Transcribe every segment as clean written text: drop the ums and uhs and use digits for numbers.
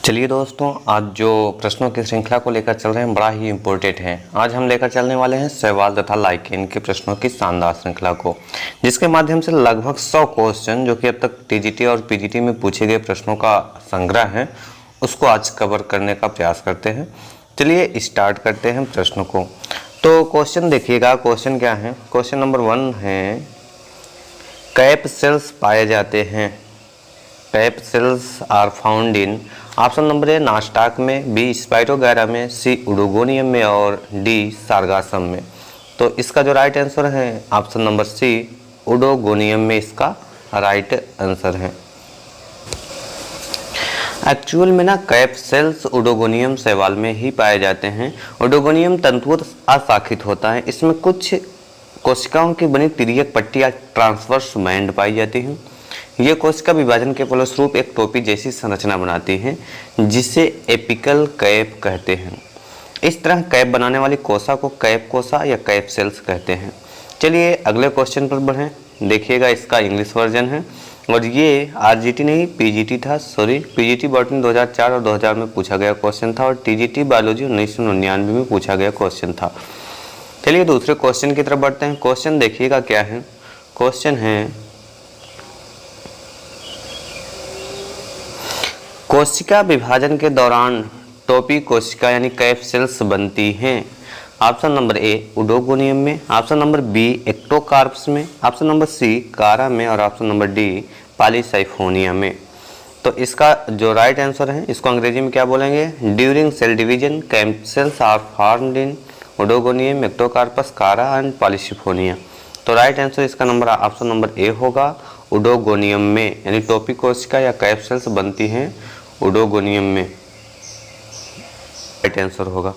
चलिए दोस्तों, आज जो प्रश्नों की श्रृंखला को लेकर चल रहे हैं बड़ा ही इम्पोर्टेंट है। आज हम लेकर चलने वाले हैं सहवाल तथा लाइकेन के प्रश्नों की शानदार श्रृंखला को, जिसके माध्यम से लगभग 100 क्वेश्चन जो कि अब तक टीजीटी और पीजीटी में पूछे गए प्रश्नों का संग्रह है, उसको आज कवर करने का प्रयास करते हैं। चलिए स्टार्ट करते हैं प्रश्नों को। तो क्वेश्चन देखिएगा, क्वेश्चन क्या है। क्वेश्चन नंबर 1 है, कैप सेल्स पाए जाते हैं। Cap cells are found in, option number A Nostoc में, बी स्पाइरोगैरा में, सी उडोगोनियम में और डी सारगासम में। तो इसका जो राइट आंसर है ऑप्शन नंबर सी उडोगोनियम में इसका राइट आंसर है। एक्चुअल में ना कैप सेल्स उडोगोनियम शैवाल में ही पाए जाते हैं। उडोगोनियम तंतुओं अशाखित होता है। इसमें कुछ कोशिकाओं की बनी तिर्यक पट्टी या ट्रांसवर्स बैंड पाई जाती है। ये कोशिका विभाजन के फलस्वरूप एक टोपी जैसी संरचना बनाती है, जिसे एपिकल कैप कहते हैं। इस तरह कैप बनाने वाली कोशिका को कैप कोशिका या कैप सेल्स कहते हैं। चलिए अगले क्वेश्चन पर बढ़ें। देखिएगा, इसका इंग्लिश वर्जन है और ये आरजीटी नहीं पीजीटी था, पीजीटी बॉटनी 2004 और 2000 में पूछा गया क्वेश्चन था और टीजीटी बायोलॉजी 1999 में पूछा गया क्वेश्चन था। चलिए दूसरे क्वेश्चन की तरफ बढ़ते हैं। क्वेश्चन देखिएगा क्या है। क्वेश्चन है, कोशिका विभाजन के दौरान टोपी कोशिका यानी कैप सेल्स बनती हैं। ऑप्शन नंबर ए उडोगोनियम में, ऑप्शन नंबर बी एक्टोकार्प्स में, ऑप्शन नंबर सी कारा में और ऑप्शन नंबर डी पॉलीसाइफोनिया में। तो इसका जो राइट आंसर है, इसको अंग्रेजी में क्या बोलेंगे, during cell division cap cells are formed in Oedogonium, Ectocarpus, Chara and Polysiphonia. तो राइट आंसर इसका नंबर ऑप्शन नंबर ए होगा, उडोगोनियम में, यानी टोपी कोशिका या कैप सेल्स बनती हैं उडोगोनियम में। राइट आंसर होगा।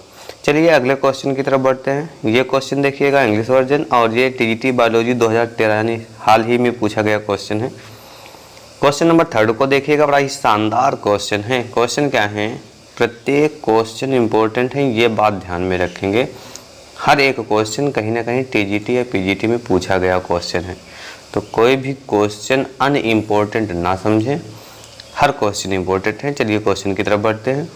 चलिए अगले क्वेश्चन की तरफ बढ़ते हैं। ये क्वेश्चन देखिएगा इंग्लिश वर्जन और ये टीजीटी बायोलॉजी 2013 यानी हाल ही में पूछा गया क्वेश्चन है। क्वेश्चन नंबर 3 को देखिएगा, बड़ा ही शानदार क्वेश्चन है। क्वेश्चन क्या है, प्रत्येक क्वेश्चन इंपॉर्टेंट है, ये बात ध्यान में रखेंगे। हर एक क्वेश्चन कहीं ना कहीं टीजीटी या पीजीटी में पूछा गया क्वेश्चन है, तो कोई भी क्वेश्चन अनइम्पोर्टेंट ना समझें, हर क्वेश्चन इंपॉर्टेंट है। चलिए क्वेश्चन की तरफ बढ़ते हैं।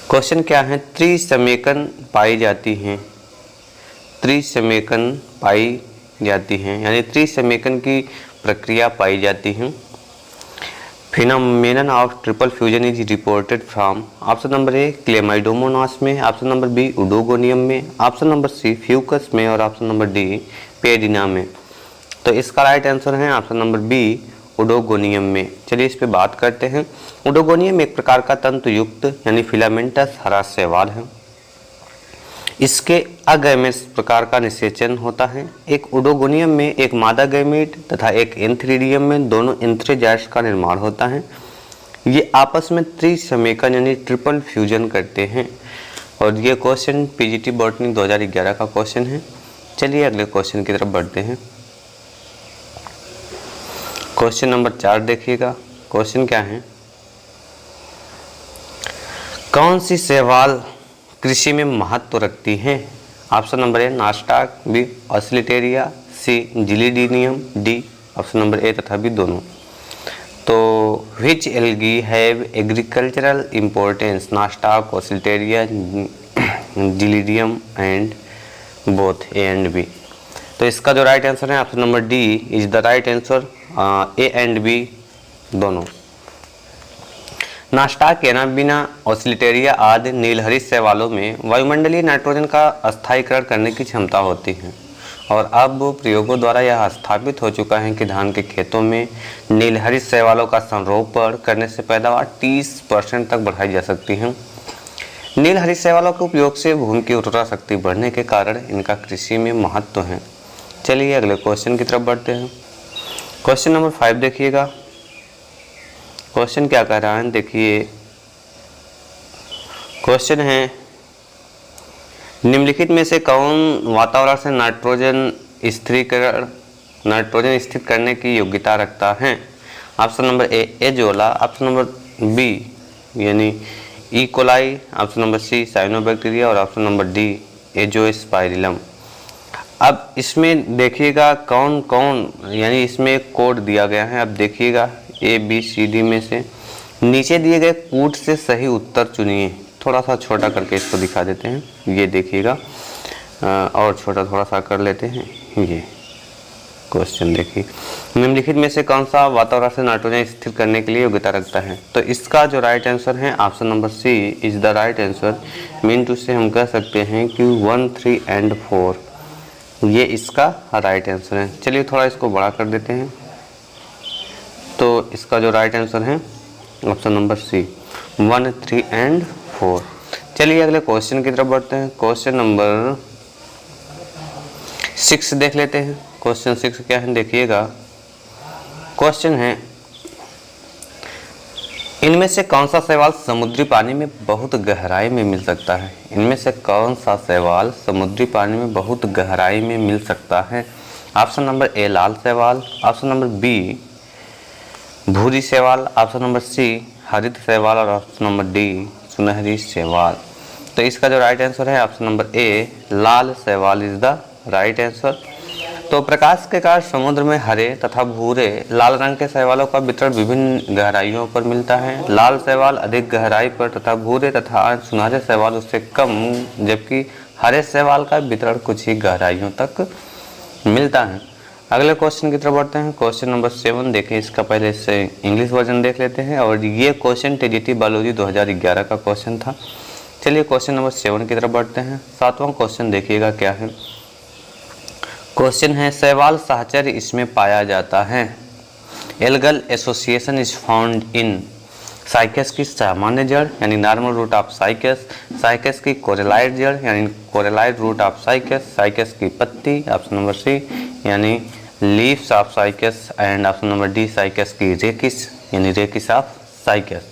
क्वेश्चन क्या है, त्रिसमेकन पाई जाती हैं। त्रिसमेकन पाई जाती हैं यानी त्रिसमेकन की प्रक्रिया पाई जाती है। Phenomenon of triple fusion is reported from, option number A Chlamydomonas में, ऑप्शन नंबर बी उडोगोनियम में, ऑप्शन नंबर सी फ्यूकस में और ऑप्शन नंबर डी पेडिना में। तो इसका राइट आंसर है ऑप्शन नंबर बी उडोगोनियम में। चलिए इस पे बात करते हैं। उडोगोनियम एक प्रकार का तंतुयुक्त यानी फिलामेंटस हरा शैवाल है। इसके अगैमेट्स प्रकार का निषेचन होता है। एक उडोगोनियम में एक मादा गैमेट तथा एक एंथ्रीडियम में दोनों एंथ्रोजाइट्स का निर्माण होता है। ये आपस में त्रिसमेकन यानी ट्रिपल फ्यूजन करते हैं और ये क्वेश्चन पीजीटी बॉटनी 2011 का क्वेश्चन है। चलिए अगले क्वेश्चन की तरफ बढ़ते हैं। क्वेश्चन नंबर 4 देखिएगा। क्वेश्चन क्या है, कौन सी शैवाल कृषि में महत्व रखती है। Option number A Nostoc, B Oscillatoria, C Gelidium, D option number A तथा बी दोनों। तो which algae have agricultural importance, Nostoc, Oscillatoria, Gelidium and both A and B. तो इसका जो राइट आंसर है option number D is the right answer, A and B दोनों। Nostoc, Anabaena, ऑसिलेटेरिया आदि नीलहरित शैवालों में वायुमंडलीय नाइट्रोजन का स्थायीकरण करने की क्षमता होती है और अब प्रयोगों द्वारा यह स्थापित हो चुका है कि धान के खेतों में नीलहरित शैवालों का संरोपण करने से पैदावार 30% तक बढ़ाई जा सकती है। नीलहरित शैवालों के उपयोग से भूमि की उर्वरा शक्ति बढ़ने के कारण इनका कृषि में महत्व है। चलिए अगले क्वेश्चन की तरफ बढ़ते हैं। क्वेश्चन नंबर 5 देखिएगा। क्वेश्चन क्या कह रहा है, देखिए क्वेश्चन है, निम्नलिखित में से कौन वातावरण से नाइट्रोजन स्थित करने की योग्यता रखता है। Option number A Azolla, option number B यानी E coli, option number C cyanobacteria और ऑप्शन नंबर डी एजोस्पाइरिलम। अब इसमें देखिएगा कौन कौन, यानी इसमें कोड दिया गया है। अब देखिएगा ए बी सी डी में से नीचे दिए गए कूट से सही उत्तर चुनिए। थोड़ा सा छोटा करके इसको दिखा देते हैं, ये देखिएगा, और छोटा थोड़ा सा कर लेते हैं। ये क्वेश्चन देखिए, निम्नलिखित में से कौन सा वातावरण से नाइट्रोजन स्थिर करने के लिए योग्यता रखता है? तो इसका जो राइट आंसर है option number C is the right answer. Mean to say हम कह सकते हैं कि 1, 3 एंड 4 ये इसका राइट आंसर है। चलिए थोड़ा इसको बड़ा कर देते हैं। तो इसका जो राइट आंसर है ऑप्शन नंबर सी 1, 3 एंड 4। चलिए अगले क्वेश्चन की तरफ बढ़ते हैं। क्वेश्चन नंबर 6 देख लेते हैं। क्वेश्चन 6 क्या है देखिएगा। क्वेश्चन है, इनमें से कौन सा शैवाल समुद्री पानी में बहुत गहराई में मिल सकता है? इनमें से कौन सा शैवाल समुद्री पानी में बहुत गहराई में मिल सकता है? ऑप्शन नंबर ए लाल शैवाल, ऑप्शन नंबर बी भूरी शैवाल, ऑप्शन नंबर सी हरित शैवाल और ऑप्शन नंबर डी सुनहरी शैवाल। तो इसका जो राइट आंसर है ऑप्शन नंबर ए लाल शैवाल इज द राइट आंसर। तो प्रकाश के कारण समुद्र में हरे तथा भूरे लाल रंग के शैवालों का वितरण विभिन्न गहराइयों पर मिलता है। लाल शैवाल अधिक गहराई पर तथा भूरे तथा सुनहरे शैवाल उससे कम, जबकि हरे शैवाल का वितरण कुछ ही गहराइयों तक मिलता है। अगले क्वेश्चन की तरफ बढ़ते हैं। क्वेश्चन नंबर 7 देखें। इसका पहले से इंग्लिश वर्जन देख लेते हैं, और ये क्वेश्चन टीजीटी बायोलॉजी 2011 का क्वेश्चन था। चलिए क्वेश्चन नंबर 7 की तरफ बढ़ते हैं। 7वां क्वेश्चन देखिएगा क्या है। क्वेश्चन है, शैवाल साहचर्य इसमें पाया जाता है। Algal association is found in Cycas की सामान्य जड़ यानी normal root of Cycas, Cycas की कोरेलाइट जड़ यानी coralloid root of Cycas, Cycas की पत्ती ऑप्शन नंबर सी यानी leaves of Cycas, and option number D Cycas की रेकिस यानी रेकिस ऑफ साइकस।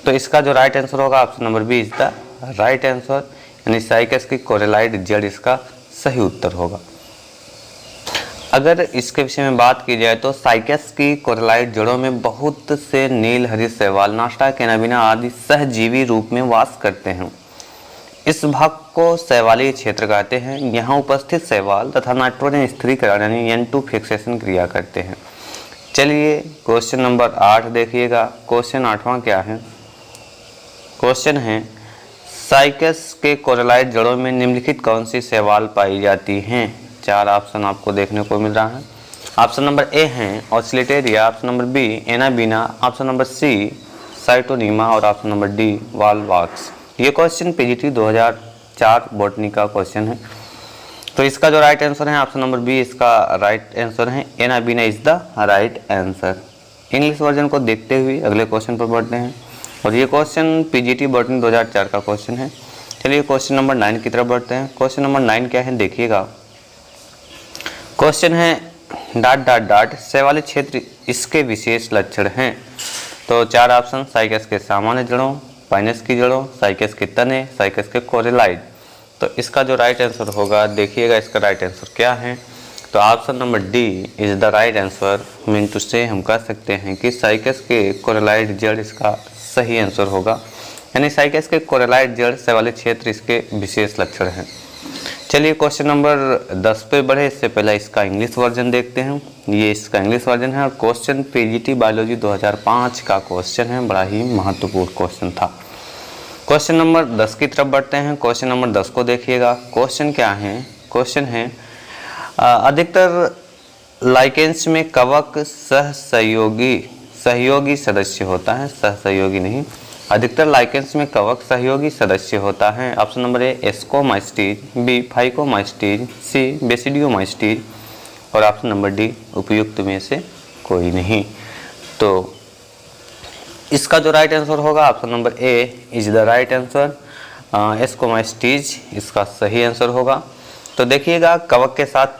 तो इसका जो राइट आंसर होगा option number B is the right answer, यानी साइकस की कोरेलाइट जड़ इसका सही उत्तर होगा। अगर इसके विषय में बात की जाए तो साइकस की कोरेलाइट जड़ों में बहुत से नील हरित शैवाल, नाश्ता, कैनाबिना आदि सहजीवी रूप में वास करते हैं। इस भाग को शैवालीय क्षेत्र कहते हैं। यहाँ उपस्थित शैवाल तथा नाइट्रोजन स्थिरीकरण यानी N2 फिक्सेशन क्रिया करते हैं। चलिए क्वेश्चन नंबर 8 देखिएगा। क्वेश्चन 8वां क्या है। क्वेश्चन है, साइकस के कोरेलाइट जड़ों में निम्नलिखित कौन सी शैवाल पाई जाती हैं? 4 ऑप्शन आपको देखने को मिल रहा है। ऑप्शन नंबर ए है Oscillatoria, option number B Anabaena, option number C Scytonema और ऑप्शन नंबर डी वालवाक्स। ये क्वेश्चन पीजीटी 2004 बॉटनी का क्वेश्चन है। तो इसका जो राइट आंसर है ऑप्शन नंबर बी इसका राइट आंसर है, Anabaena is the right answer. English version को देखते हुए अगले क्वेश्चन पर बढ़ते हैं, और ये क्वेश्चन पीजीटी बॉटनी 2004 का क्वेश्चन है। चलिए क्वेश्चन नंबर 9 की तरफ बढ़ते हैं। क्वेश्चन नंबर 9 क्या है देखिएगा। क्वेश्चन है, डॉट डॉट डॉट शैवाली क्षेत्र इसके विशेष लक्षण हैं। तो 4 ऑप्शन, साइकस के सामान्य जड़ों, पाइनस की जड़ों, साइकस के तने, साइकस के कोरेलाइट। तो इसका जो राइट आंसर होगा देखिएगा, इसका राइट आंसर क्या है। तो option number D is the right answer. Mean to say हम कह सकते हैं कि साइकस के कोरेलाइट जड़ इसका सही आंसर होगा, यानी साइकस के कोरेलाइट जड़ शैवाली क्षेत्र इसके विशेष लक्षण हैं। चलिए क्वेश्चन नंबर 10 पे बढ़े, इससे पहले इसका इंग्लिश वर्जन देखते हैं। ये इसका इंग्लिश वर्जन है, और क्वेश्चन पीजीटी बायोलॉजी 2005 का क्वेश्चन है। बड़ा ही महत्वपूर्ण क्वेश्चन था। क्वेश्चन नंबर 10 की तरफ बढ़ते हैं। क्वेश्चन नंबर 10 को देखिएगा। क्वेश्चन क्या है। क्वेश्चन है, अधिकतर लाइकेंस में कवक सहयोगी सदस्य होता है। सहयोगी नहीं, अधिकतर लाइकेंस में कवक सहयोगी सदस्य होता है। ऑप्शन नंबर ए एस्कोमाइस्टीज, बी फाइकोमाइस्टीज, सी बेसिडियोमाइस्टीज और ऑप्शन नंबर डी उपयुक्त में से कोई नहीं। तो इसका जो राइट आंसर होगा option number A is the right answer, Ascomycetes इसका सही आंसर होगा। तो देखिएगा, कवक के साथ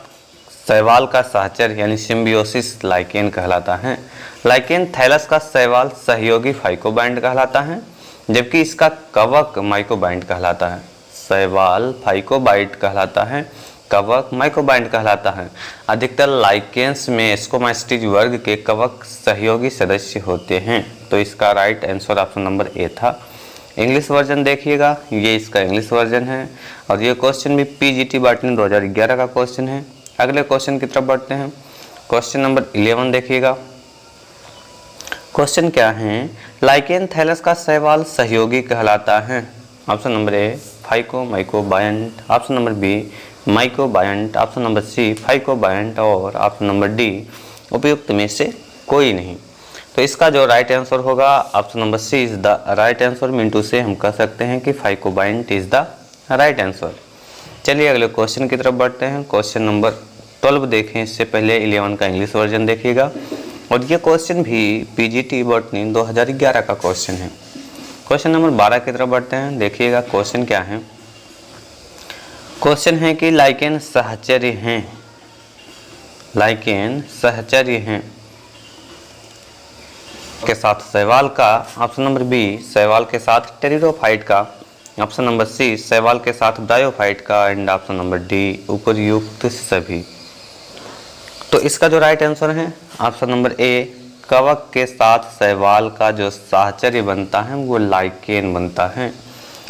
शैवाल का सहचर्य यानी सिम्बियोसिस लाइकेन कहलाता है। लाइकेन थैलस का शैवाल सहयोगी फाइकोबाइंड कहलाता है, जबकि इसका कवक माइकोबाइंड कहलाता है। शैवाल फाइकोबाइट कहलाता है, कवक माइकोबाइंड कहलाता है। अधिकतर लाइकेन्स में एस्कोमाइस्टीज वर्ग के कवक सहयोगी सदस्य होते हैं। तो इसका right answer option number A था। इंग्लिश वर्जन देखिएगा, ये इसका इंग्लिश वर्जन है, और ये क्वेश्चन भी पीजीटी बॉटनी 2011 का क्वेश्चन है। अगले क्वेश्चन की तरफ बढ़ते हैं। क्वेश्चन नंबर 11 देखिएगा। क्वेश्चन क्या है, लाइकेन थैलस का शैवाल सहयोगी कहलाता है? Option number A phyco mycobiont, option number B mycobiont, option number C phycobiont और ऑप्शन नंबर डी उपयुक्त में से कोई नहीं। तो इसका जो राइट आंसर होगा option number C is the right answer. Mean to say हम कह सकते हैं कि phycobiont is the right answer. चलिए अगले क्वेश्चन की तरफ बढ़ते हैं। क्वेश्चन नंबर 12 देखें, इससे पहले 11 का इंग्लिश वर्जन देखिएगा। और ये क्वेश्चन भी पीजीटी बॉटनी 2011 का क्वेश्चन है। क्वेश्चन नंबर 12 की तरफ बढ़ते हैं। देखिएगा क्वेश्चन क्या है। क्वेश्चन है कि लाइकेन सहचर्य हैं, लाइकेन सहचर्य हैं के साथ शैवाल का, ऑप्शन नंबर बी शैवाल के साथ टेरिडोफाइट का, ऑप्शन नंबर सी शैवाल के साथ ब्रायोफाइट का एंड ऑप्शन नंबर डी उपयुक्त सभी। तो इसका जो राइट आंसर है ऑप्शन नंबर ए कवक के साथ शैवाल का जो साहचर्य बनता है वो लाइकेन बनता है।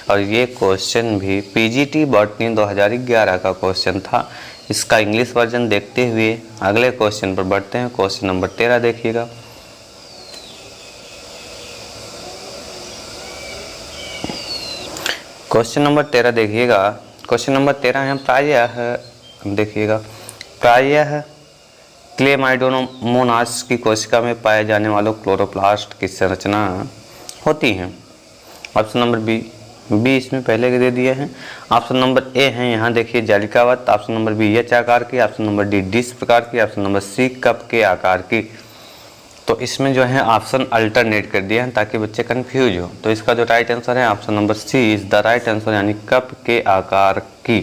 और ये क्वेश्चन भी पीजीटी बॉटनी 2011 का क्वेश्चन था। इसका इंग्लिश वर्जन देखते हुए अगले क्वेश्चन पर बढ़ते हैं। क्वेश्चन नंबर 13 देखिएगा। क्वेश्चन नंबर 13 देखिएगा। क्वेश्चन नंबर 13 है प्रायः, देखिएगा प्रायः क्लेमाइडोमोनास की कोशिका में पाए जाने वाले क्लोरोप्लास्ट की संरचना होती है। ऑप्शन नंबर बी इसमें पहले के दे दिए हैं। ऑप्शन नंबर ए है यहाँ देखिए जालिकावत, ऑप्शन नंबर बी एच आकार की, ऑप्शन नंबर डी डिश प्रकार की, ऑप्शन नंबर सी कप के आकार की। तो इसमें जो है ऑप्शन अल्टरनेट कर दिया है ताकि बच्चे कंफ्यूज हो। तो इसका जो राइट आंसर है option number C is the right answer, यानी कप के आकार की,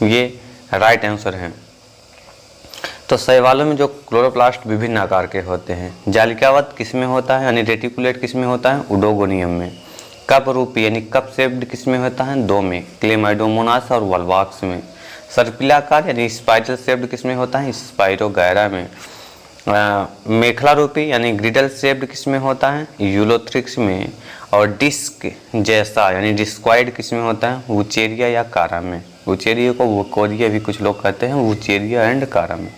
ये राइट आंसर है। तो शैवालों में जो क्लोरोप्लास्ट विभिन्न आकार के होते हैं। जालिकावत किसमें होता है, यानी रेटिकुलेट किसमें होता है, उडोगोनियम में। कप रूपी यानी कप शेप्ड किसमें होता है, दो में, क्लेमाइडोमोनास और वल्वाक्स में। सर्पिलाकार यानी स्पाइरल शेप्ड किसमें होता है, स्पाइरोगैरा में। मेखला रूपी यानी ग्रिडल शेप्ड किसमें होता है, यूलोथ्रिक्स में। और डिस्क जैसा यानी डिस्क्वाइड किसमें होता है, वुचेरिया या कारा में। वुचेरिया को वोकोरिया भी कुछ लोग कहते हैं, वुचेरिया एंड कारा में।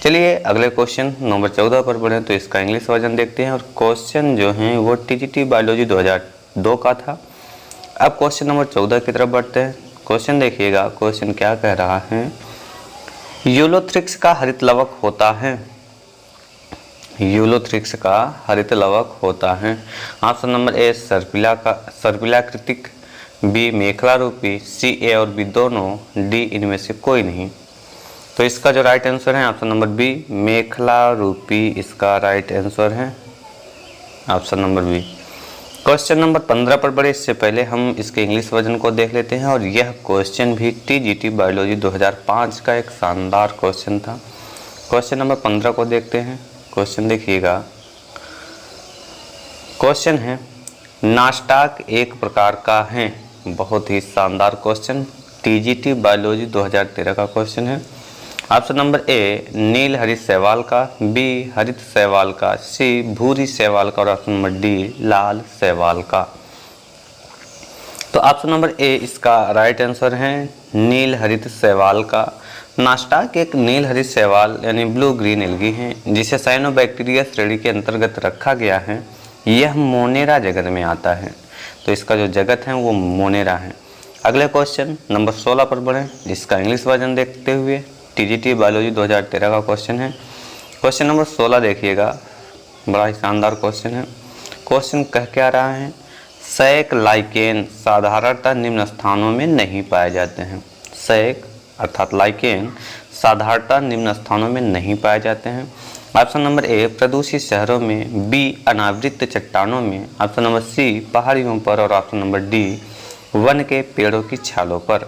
चलिए अगले क्वेश्चन नंबर 14 पर बढ़े तो इसका इंग्लिश वर्जन देखते हैं। और क्वेश्चन जो है वो टीजीटी बायोलॉजी 2002 का था। अब क्वेश्चन नंबर 14 की तरफ बढ़ते हैं। क्वेश्चन देखिएगा, क्वेश्चन क्या कह रहा है, यूलोथ्रिक्स का हरित लवक होता है, यूलोथ्रिक्स का हरित लवक होता है। ऑप्शन नंबर ए सर्पिलाकृतिक, बी मेखला रूपी, सी ए और बी दोनों, डी इनमें से कोई नहीं। तो इसका जो राइट आंसर है ऑप्शन नंबर बी मेखला रूपी, इसका राइट आंसर है option number B. Question number 15 पर बढ़े इससे पहले हम इसके इंग्लिश वर्जन को देख लेते हैं। और यह क्वेश्चन भी टीजीटी बायोलॉजी 2005 का एक शानदार क्वेश्चन था। क्वेश्चन नंबर 15 को देखते हैं। क्वेश्चन देखिएगा, क्वेश्चन है नास्टाक एक प्रकार का है। बहुत ही शानदार क्वेश्चन, टीजीटी बायोलॉजी 2013 का क्वेश्चन है। ऑप्शन नंबर ए नील हरित शैवाल का, बी हरित शैवाल का, सी भूरी शैवाल का और ऑप्शन नंबर डी लाल शैवाल का। तो ऑप्शन नंबर ए इसका राइट आंसर है नील हरित शैवाल का। नास्टाक एक नील हरित शैवाल यानी ब्लू ग्रीन एल्गी है जिसे साइनोबैक्टीरिया श्रेणी के अंतर्गत रखा गया है। यह मोनेरा जगत में आता है। तो इसका जो जगत है वो मोनेरा है। अगले क्वेश्चन नंबर 16 पर बढ़ें, इसका इंग्लिश वर्जन देखते हुए टीजीटी बायोलॉजी 2013 का क्वेश्चन है। क्वेश्चन नंबर 16 देखिएगा, बड़ा ही शानदार क्वेश्चन है। क्वेश्चन कह क्या रहा है, सैक लाइकेन साधारणतः निम्न स्थानों में नहीं पाए जाते हैं। सैक अर्थात लाइकेन साधारणतः निम्न स्थानों में नहीं पाए जाते हैं। ऑप्शन नंबर ए प्रदूषित शहरों में, बी अनावृत चट्टानों में, ऑप्शन नंबर सी पहाड़ियों पर और ऑप्शन नंबर डी वन के पेड़ों की छालों पर।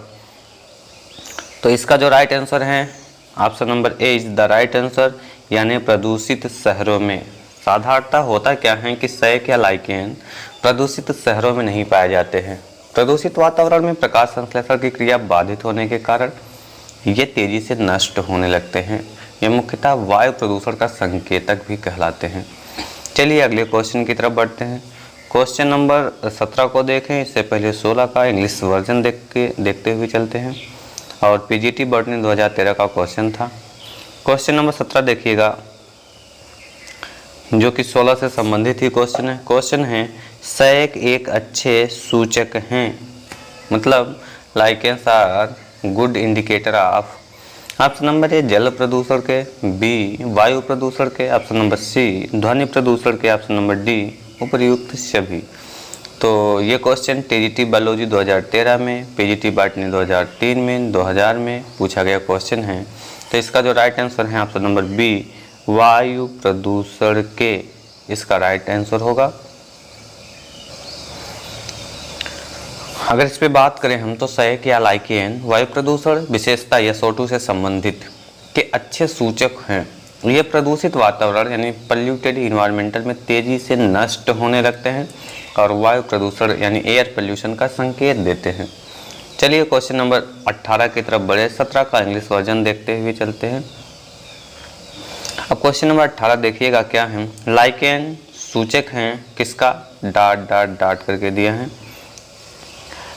तो इसका जो राइट आंसर है option number A is the right answer, यानी प्रदूषित शहरों में। साधारणतः होता क्या है कि सैक या लाइकेन प्रदूषित शहरों में नहीं पाए जाते हैं। प्रदूषित वातावरण में प्रकाश संश्लेषण की क्रिया बाधित होने के कारण ये तेजी से नष्ट होने लगते हैं। ये मुख्यतः वायु प्रदूषण का संकेतक भी कहलाते हैं। चलिए अगले क्वेश्चन की तरफ बढ़ते हैं। क्वेश्चन नंबर 17 को देखें, इससे पहले 16 का इंग्लिश वर्जन देखते हुए चलते हैं। और पीजीटी बॉटनी 2013 का क्वेश्चन था। क्वेश्चन नंबर 17 देखिएगा, जो कि 16 से संबंधित ही क्वेश्चन है सैक एक अच्छे सूचक हैं, मतलब lichens are good indicator of. Option number A जल प्रदूषण के, बी वायु प्रदूषण के, ऑप्शन नंबर सी ध्वनि प्रदूषण के, ऑप्शन नंबर डी उपर्युक्त सभी। तो ये क्वेश्चन टीजीटी बायोलॉजी 2013 में, पीजीटी बॉटनी 2003 में, 2000 में पूछा गया क्वेश्चन है। तो इसका जो राइट आंसर है ऑप्शन नंबर बी वायु प्रदूषण के, इसका राइट आंसर होगा। अगर इस पे बात करें हम तो सैक या लाइकेन वायु प्रदूषण विशेषता या SO2 से संबंधित के अच्छे सूचक हैं। ये प्रदूषित वातावरण यानी पॉल्यूटेड इन्वायरमेंटल में तेजी से नष्ट होने लगते हैं और वायु प्रदूषण यानी एयर पोल्यूशन का संकेत देते हैं। चलिए क्वेश्चन नंबर 18 की तरफ बढ़े। 17 का इंग्लिश वर्जन देखते हुए चलते हैं। अब क्वेश्चन नंबर 18 देखिएगा क्या है। लाइकेन सूचक हैं किसका, डाट डाट डाट करके दिया है।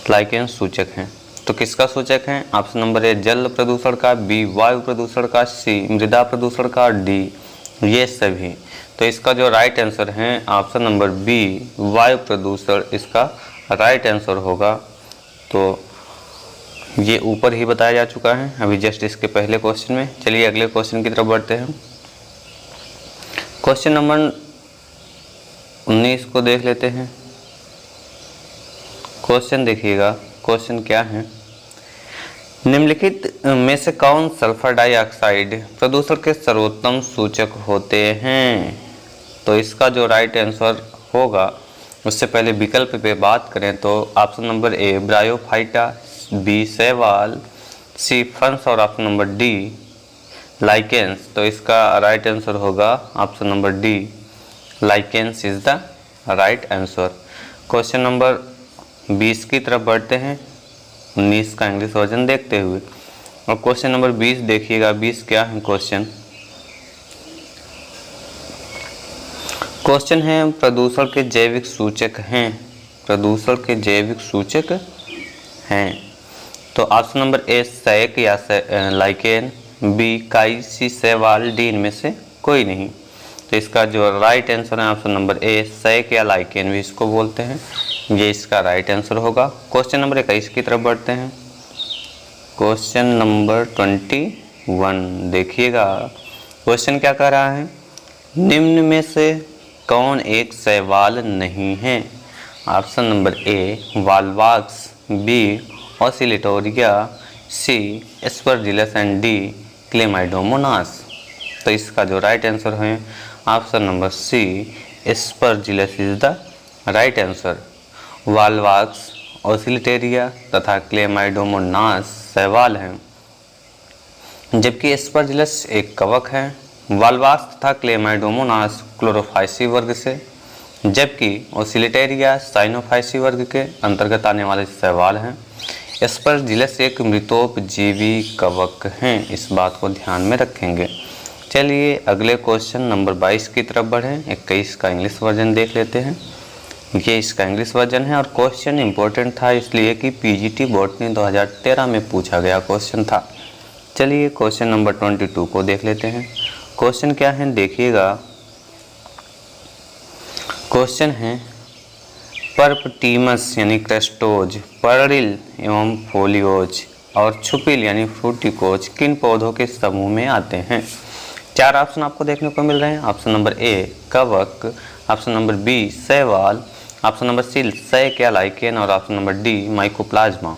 लाइकेन सूचक हैं तो किसका सूचक है? ऑप्शन नंबर ए जल प्रदूषण का, बी वायु प्रदूषण का, सी मृदा प्रदूषण का, डी ये सभी। तो इसका जो राइट आंसर है ऑप्शन नंबर बी वायु प्रदूषण, इसका राइट आंसर होगा। तो ये ऊपर ही बताया जा चुका है अभी जस्ट इसके पहले क्वेश्चन में। चलिए अगले क्वेश्चन की तरफ बढ़ते हैं। क्वेश्चन नंबर 19 को देख लेते हैं। क्वेश्चन देखिएगा, क्वेश्चन क्या है। निम्नलिखित में से कौन सल्फर डाइऑक्साइड प्रदूषण के सर्वोत्तम सूचक होते हैं? तो इसका जो राइट आंसर होगा, उससे पहले विकल्प पे बात करें तो option number A Bryophyta, B शैवाल, सी फंस और ऑप्शन नंबर डी लाइकेंस। तो इसका राइट आंसर होगा option number D lichens is the right answer. Question number 20 की तरफ बढ़ते हैं, 19 का इंग्लिश वर्जन देखते हुए। और क्वेश्चन नंबर 20 देखिएगा। 20 क्या है क्वेश्चन? क्वेश्चन है प्रदूषण के जैविक सूचक हैं, प्रदूषण के जैविक सूचक हैं। तो ऑप्शन नंबर ए सैक या लाइकेन, बी काई, सी शैवाल, डी इनमें से कोई नहीं। तो इसका जो राइट आंसर है ऑप्शन नंबर ए सैक या लाइकेन भी इसको बोलते हैं, ये इसका राइट आंसर होगा। क्वेश्चन नंबर 21 की तरफ बढ़ते हैं। क्वेश्चन नंबर 21 देखिएगा। क्वेश्चन क्या कह रहा है, निम्न में से कौन एक शैवाल नहीं है? Option number A Volvox, B Oscillatoria, C Aspergillus and D Chlamydomonas. तो इसका जो राइट आंसर है option number C Aspergillus is the right answer. Volvox, Oscillatoria तथा क्लेमाइडोमोनास शैवाल हैं, जबकि एस्परजिलस एक कवक है। वालवाक्स तथा क्लेमाइडोमोनास क्लोरोफाइसी वर्ग से, जबकि ऑसिलेटेरिया साइनोफाइसी वर्ग के अंतर्गत आने वाले शैवाल हैं। एस्परजिलस एक मृतोपजीवी कवक हैं, इस बात को ध्यान में रखेंगे। चलिए अगले क्वेश्चन नंबर 22 की तरफ बढ़ें। 21 का इंग्लिश वर्जन देख लेते हैं। ये इसका इंग्लिश वर्जन है और क्वेश्चन इंपॉर्टेंट था इसलिए कि पीजीटी बॉटनी 2013 में पूछा गया क्वेश्चन था। चलिए क्वेश्चन नंबर 22 को देख लेते हैं। क्वेश्चन क्या है देखिएगा। क्वेश्चन है परपटीमस यानी क्रस्टोज, पर्डिल एवं फोलियोज और छुपिल यानी फ्रूटिकोज किन पौधों के समूह में आते हैं? 4 ऑप्शन आपको देखने को मिल रहे हैं। ऑप्शन नंबर ए कवक, ऑप्शन नंबर बी शैवाल, ऑप्शन नंबर सी सैक या लाइकेन और ऑप्शन नंबर डी माइकोप्लाज्मा।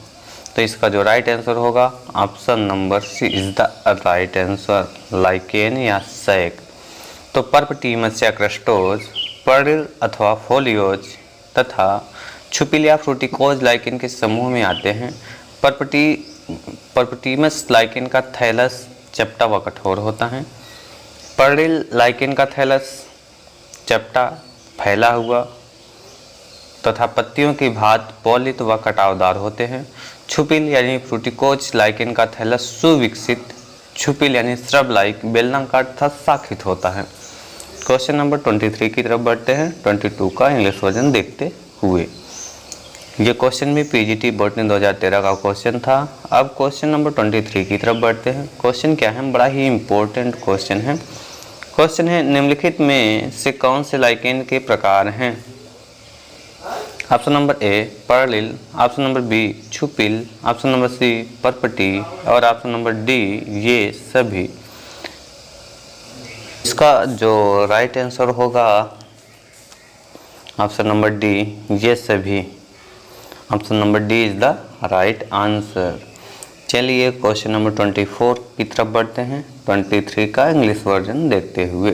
तो इसका जो राइट आंसर होगा option number C is the right answer, lichen या सैक। तो परपटीमस या क्रस्टोज, पर्डिल अथवा फोलियोज तथा छुपिल या फ्रूटिकोज लाइकेन के समूह में आते हैं। परपटीमस लाइकेन का थैलस चपटा व कठोर होता है। पर्डिल लाइकेन का थैलस चपटा फैला हुआ तथा पत्तियों की भांति पॉलित व कटावदार होते हैं। छुपिल यानी फ्रूटिकोज लाइकेन का थैलस सुविकसित, छुपिल यानी श्रब लाइक बेलनाकार तथा शाखित होता है। क्वेश्चन नंबर 23 की तरफ बढ़ते हैं। 22 का इंग्लिश वर्जन देखते हुए। ये क्वेश्चन भी पीजीटी बॉटनी 2013 का क्वेश्चन था। अब क्वेश्चन नंबर 23 की तरफ बढ़ते हैं। क्वेश्चन क्या है, बड़ा ही इम्पोर्टेंट क्वेश्चन है। क्वेश्चन है निम्नलिखित में से कौन से लाइकेन के प्रकार हैं? ऑप्शन नंबर ए पर्लिल, ऑप्शन नंबर बी छुपिल, ऑप्शन नंबर सी परपटी और ऑप्शन नंबर डी ये सभी। इसका जो राइट आंसर होगा ऑप्शन नंबर डी ये सभी। Option number D is the right answer. चलिए क्वेश्चन नंबर 24 की तरफ बढ़ते हैं। 23 का इंग्लिश वर्जन देखते हुए,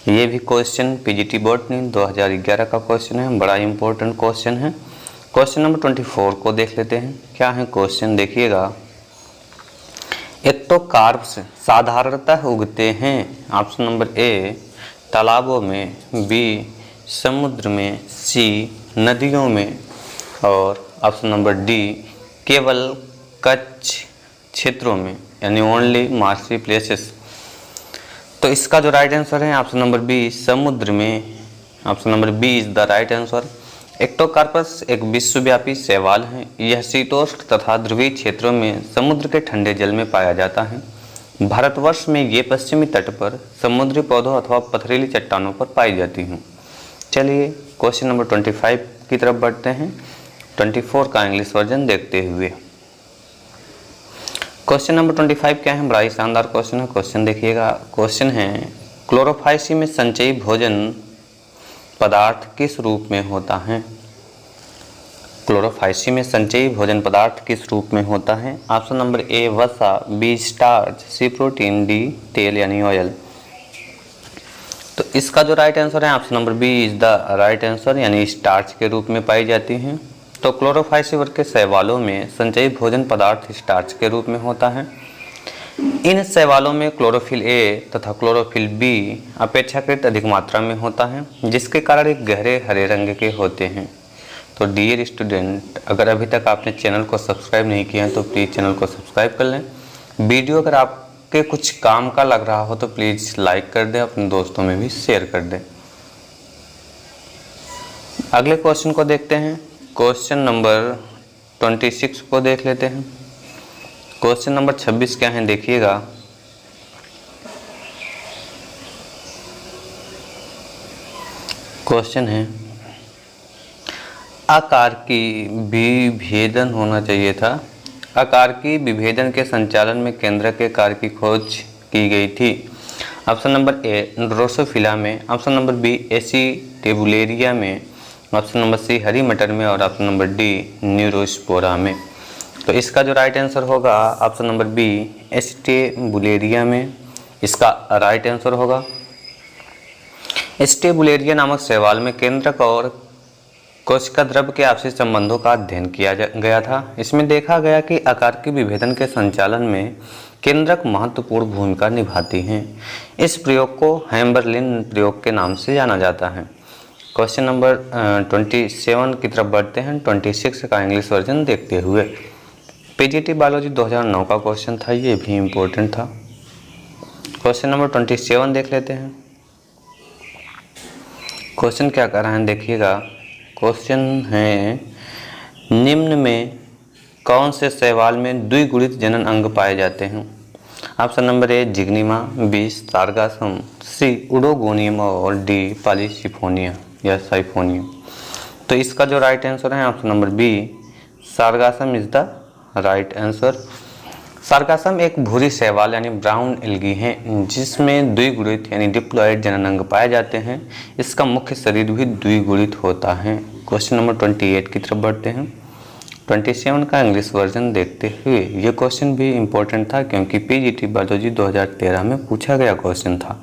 ये भी क्वेश्चन पीजीटी बॉटनी 2011 का क्वेश्चन है, बड़ा इंपॉर्टेंट क्वेश्चन है। क्वेश्चन नंबर 24 को देख लेते हैं। क्या है क्वेश्चन, देखिएगा। एक्टोकार्प्स साधारणतः उगते हैं ऑप्शन नंबर ए तालाबों में, बी समुद्र में, सी नदियों में और ऑप्शन नंबर डी केवल कच्छ क्षेत्रों में, यानी ओनली मार्शी प्लेसेस। तो इसका जो राइट आंसर है ऑप्शन नंबर बी समुद्र में। Option number B is the right answer. Ectocarpus एक विश्वव्यापी शैवाल है। यह शीतोष्ण तथा ध्रुवीय क्षेत्रों में समुद्र के ठंडे जल में पाया जाता है। भारतवर्ष में ये पश्चिमी तट पर समुद्री पौधों अथवा पथरीली चट्टानों पर पाई जाती हैं। चलिए क्वेश्चन नंबर 25 की तरफ बढ़ते हैं। 24 का इंग्लिश वर्जन देखते हुए, क्वेश्चन नंबर 25 क्या है, बड़ा ही शानदार क्वेश्चन है। क्वेश्चन देखिएगा। क्वेश्चन है क्लोरोफाइसी में संचयी भोजन पदार्थ किस रूप में होता है? क्लोरोफाइसी में संचयी भोजन पदार्थ किस रूप में होता है? ऑप्शन नंबर ए वसा, B starch, C protein, D तेल यानी ऑयल। तो इसका जो राइट आंसर है option number B is the right answer, यानी स्टार्च के रूप में पाई जाती हैं। तो क्लोरोफाइसी वर्ग के शैवालों में संचयी भोजन पदार्थ स्टार्च के रूप में होता है। इन शैवालों में क्लोरोफिल ए तथा क्लोरोफिल बी अपेक्षाकृत अधिक मात्रा में होता है, जिसके कारण एक गहरे हरे रंग के होते हैं। तो डियर स्टूडेंट, अगर अभी तक आपने चैनल को सब्सक्राइब नहीं किया है तो प्लीज़ चैनल को सब्सक्राइब कर लें। वीडियो अगर आपके कुछ काम का लग रहा हो तो प्लीज़ लाइक कर दें, अपने दोस्तों में भी शेयर कर दें। अगले क्वेश्चन को देखते हैं। क्वेश्चन नंबर 26 को देख लेते हैं। क्वेश्चन नंबर 26 क्या है, देखिएगा। क्वेश्चन है आकार की विभेदन होना चाहिए था। आकार की विभेदन के संचालन में केंद्रक के कार्य की खोज की गई थी। ऑप्शन नंबर ए ड्रोसोफिला में, ऑप्शन नंबर बी एसिटेबुलेरिया में, ऑप्शन नंबर सी हरी मटर में और ऑप्शन नंबर डी न्यूरोस्पोरा में। तो इसका जो राइट आंसर होगा ऑप्शन नंबर बी एसिटेबुलेरिया में, इसका राइट आंसर होगा। एसिटेबुलेरिया नामक शैवाल में केंद्रक और कोशिका द्रव के आपसी संबंधों का अध्ययन किया गया था। इसमें देखा गया कि आकार की विभेदन के संचालन में केंद्रक महत्वपूर्ण भूमिका निभाती हैं। इस प्रयोग को हैम्बरलिन प्रयोग के नाम से जाना जाता है। क्वेश्चन नंबर 27 की तरफ बढ़ते हैं। 26 का इंग्लिश वर्जन देखते हुए, पीजीटी बायोलॉजी 2009 का क्वेश्चन था, ये भी इम्पोर्टेंट था। क्वेश्चन नंबर 27 देख लेते हैं। क्वेश्चन क्या कर रहे हैं, देखिएगा। क्वेश्चन है निम्न में कौन से शैवाल में द्विगुणित जनन अंग पाए जाते हैं? Option number A Zygnema, B Sargassum, C oedogonium और डी पॉलीसिफोनिया या साइफोनियम। तो इसका जो राइट आंसर है option number B Sargassum is the right answer. Sargassum एक भूरी शैवाल यानी ब्राउन एल्गी है, जिसमें द्विगुणित यानी डिप्लॉयड जनन अंग पाए जाते हैं। इसका मुख्य शरीर भी द्विगुणित होता है। क्वेश्चन नंबर 28 की तरफ बढ़ते हैं। 27 का इंग्लिश वर्जन देखते हुए, ये क्वेश्चन भी इम्पोर्टेंट था क्योंकि पीजीटी बायोलॉजी 2013 में पूछा गया क्वेश्चन था।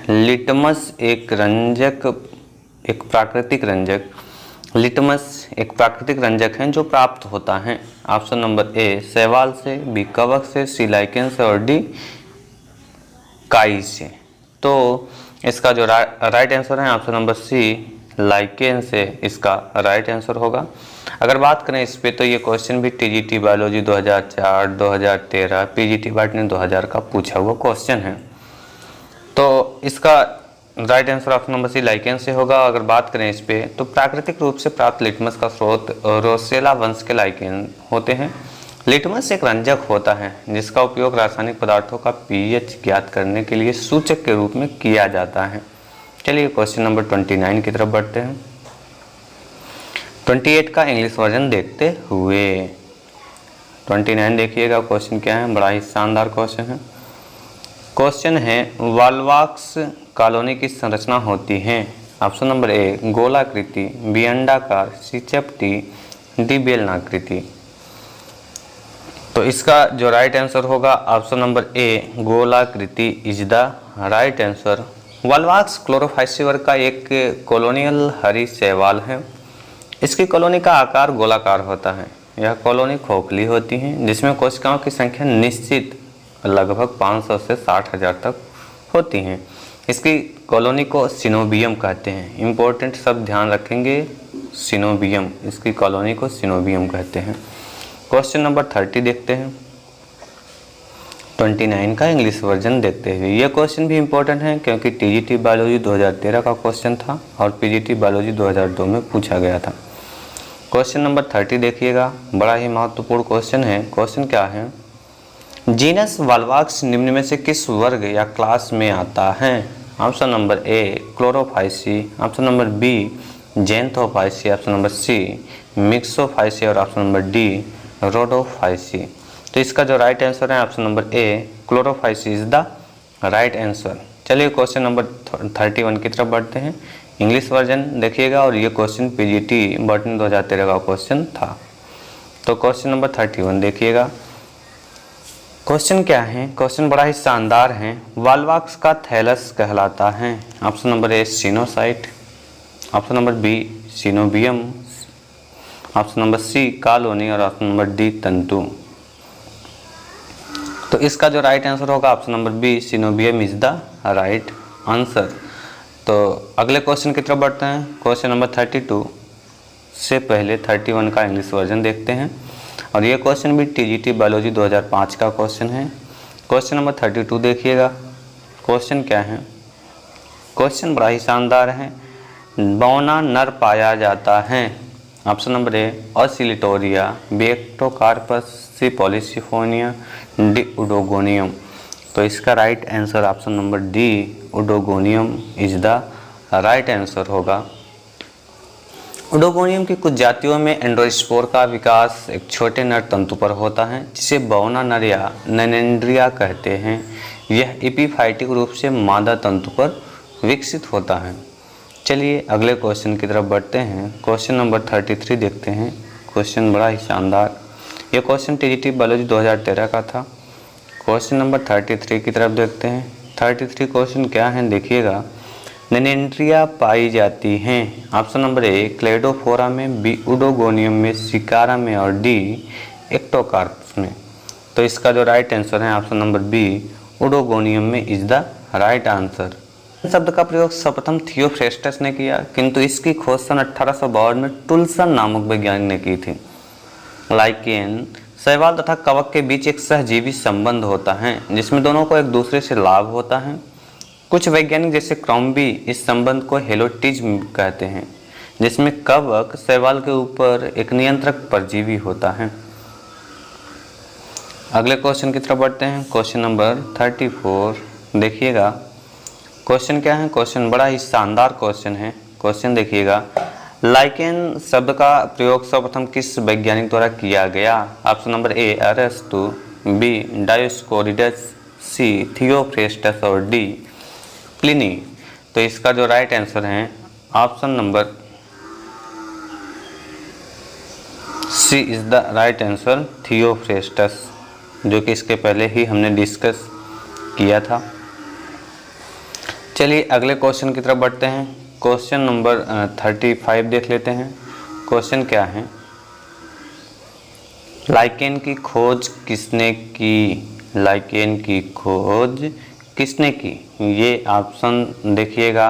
लिटमस एक प्राकृतिक रंजक लिटमस एक प्राकृतिक रंजक है जो प्राप्त होता है। ऑप्शन नंबर ए शैवाल से, बी कवक से, सी लाइकेन से और डी काई से। तो इसका जो राइट आंसर है ऑप्शन नंबर सी लाइकेन से, इसका राइट आंसर होगा। अगर बात करें इस पे तो ये क्वेश्चन भी टीजीटी बायोलॉजी 2004, 2013, पीजीटी बॉटनी 2000 का पूछा हुआ क्वेश्चन है। तो इसका right answer option number C lichen से होगा। अगर बात करें इस पे तो प्राकृतिक रूप से प्राप्त लिटमस का स्रोत रोसेला वंश के लाइकेन होते हैं। लिटमस एक रंजक होता है जिसका उपयोग रासायनिक पदार्थों का पीएच ज्ञात करने के लिए सूचक के रूप में किया जाता है। चलिए क्वेश्चन नंबर 29 की तरफ बढ़ते हैं। 28 का इंग्लिश वर्जन देखते हुए 29 देखिएगा क्वेश्चन क्या है, बड़ा ही शानदार क्वेश्चन है। क्वेश्चन है वाल्वाक्स कॉलोनी की संरचना होती है। ऑप्शन नंबर ए गोलाकृति, बी अंडाकार, सी चपटी, डी बेलनाकृति। तो इसका जो राइट आंसर होगा ऑप्शन नंबर ए गोलाकृति is the right answer. Volvox Chlorophyceae वर्ग का एक कॉलोनियल हरी शैवाल है। इसकी कॉलोनी का आकार गोलाकार होता है। यह कॉलोनी खोखली होती है जिसमें कोशिकाओं की संख्या निश्चित लगभग 500 से 60,000 तक होती हैं। इसकी कॉलोनी को सिनोबियम कहते हैं। इम्पोर्टेंट शब्द ध्यान रखेंगे, सिनोबियम, इसकी कॉलोनी को सिनोबियम कहते हैं। क्वेश्चन नंबर 30 देखते हैं। 29 का इंग्लिश वर्जन देखते हुए यह क्वेश्चन भी इम्पोर्टेंट है क्योंकि टीजीटी बायोलॉजी 2013 का क्वेश्चन था और पीजीटी बायोलॉजी 2002 में पूछा गया था। क्वेश्चन नंबर 30 देखिएगा, बड़ा ही महत्वपूर्ण क्वेश्चन है। क्वेश्चन क्या है, जीनस वाल्वाक्स निम्न में से किस वर्ग या क्लास में आता है। Option number A chlorophyceae, option number B xanthophyceae, option number C myxophyceae और ऑप्शन नंबर डी रोडोफाइसी। तो इसका जो राइट आंसर है option number A chlorophyceae is the right answer. चलिए क्वेश्चन नंबर 31 की तरफ बढ़ते हैं। इंग्लिश वर्जन देखिएगा और ये क्वेश्चन पीजीटी बॉटनी 2013 का क्वेश्चन था। तो क्वेश्चन नंबर 31 देखिएगा, क्वेश्चन क्या है, क्वेश्चन बड़ा ही शानदार है। वाल्वाक्स का थैलस कहलाता है। Option number A coenocyte, option number B coenobium, option number C colony और ऑप्शन नंबर डी तंतु। तो इसका जो राइट आंसर होगा option number B coenobium is the right answer. तो अगले क्वेश्चन की तरफ बढ़ते हैं। क्वेश्चन नंबर 32 से पहले 31 का इंग्लिश वर्जन देखते हैं और ये क्वेश्चन भी टीजीटी बायोलॉजी 2005 का क्वेश्चन है। क्वेश्चन नंबर 32 देखिएगा, क्वेश्चन क्या है, क्वेश्चन बड़ा ही शानदार है। बौना नर पाया जाता है। Option number A oscillatoria, B ectocarpus, C polysiphonia, D oedogonium. तो इसका right answer option number D oedogonium is the right answer होगा। उडोगोनियम की कुछ जातियों में एंडोस्पोर का विकास एक छोटे नर तंतु पर होता है जिसे बौना नर या नैनेंड्रिया कहते हैं। यह एपीफाइटिक रूप से मादा तंतु पर विकसित होता है। चलिए अगले क्वेश्चन की तरफ बढ़ते हैं। क्वेश्चन नंबर 33 देखते हैं। क्वेश्चन बड़ा ही शानदार, यह क्वेश्चन टीजीटी बायोलॉजी 2013 का था। क्वेश्चन नंबर 33 की तरफ देखते हैं। 33 क्वेश्चन क्या है देखिएगा, नैनेंड्रिया पाई जाती हैं। ऑप्शन नंबर ए क्लेडोफोरा में, बी उडोगोनियम में, सी कारा में और डी एक्टोकार्पस में। तो इसका जो राइट आंसर है ऑप्शन नंबर बी उडोगोनियम में इज द राइट आंसर। शब्द का प्रयोग सर्वप्रथम थियोफ्रेस्टस ने किया किंतु इसकी खोज सन 1852 में टुल्सन नामक वैज्ञानिक ने की थी। लाइकेन शैवाल तथा कवक के बीच एक सहजीवी संबंध होता है जिसमें दोनों को एक दूसरे से लाभ होता है। कुछ वैज्ञानिक जैसे क्रॉम्बी इस संबंध को हेलोटिज्म कहते हैं जिसमें कवक शैवाल के ऊपर एक नियंत्रक परजीवी होता है। अगले क्वेश्चन की तरफ बढ़ते हैं। क्वेश्चन नंबर 34 देखिएगा, क्वेश्चन क्या है, क्वेश्चन बड़ा ही शानदार क्वेश्चन है। क्वेश्चन देखिएगा, लाइकेन शब्द का प्रयोग सर्वप्रथम किस वैज्ञानिक द्वारा किया गया। ऑप्शन नंबर ए अरस्तु, बी डायोस्कोरिडस, सी थियोफ्रेस्टस और डी प्लिनी। तो इसका जो राइट आंसर है option number C is the right answer Theophrastus, जो कि इसके पहले ही हमने डिस्कस किया था। चलिए अगले क्वेश्चन की तरफ बढ़ते हैं। क्वेश्चन नंबर 35 देख लेते हैं। क्वेश्चन क्या है, लाइकेन की खोज किसने की। लाइकेन की खोज किसने की, ये ऑप्शन देखिएगा।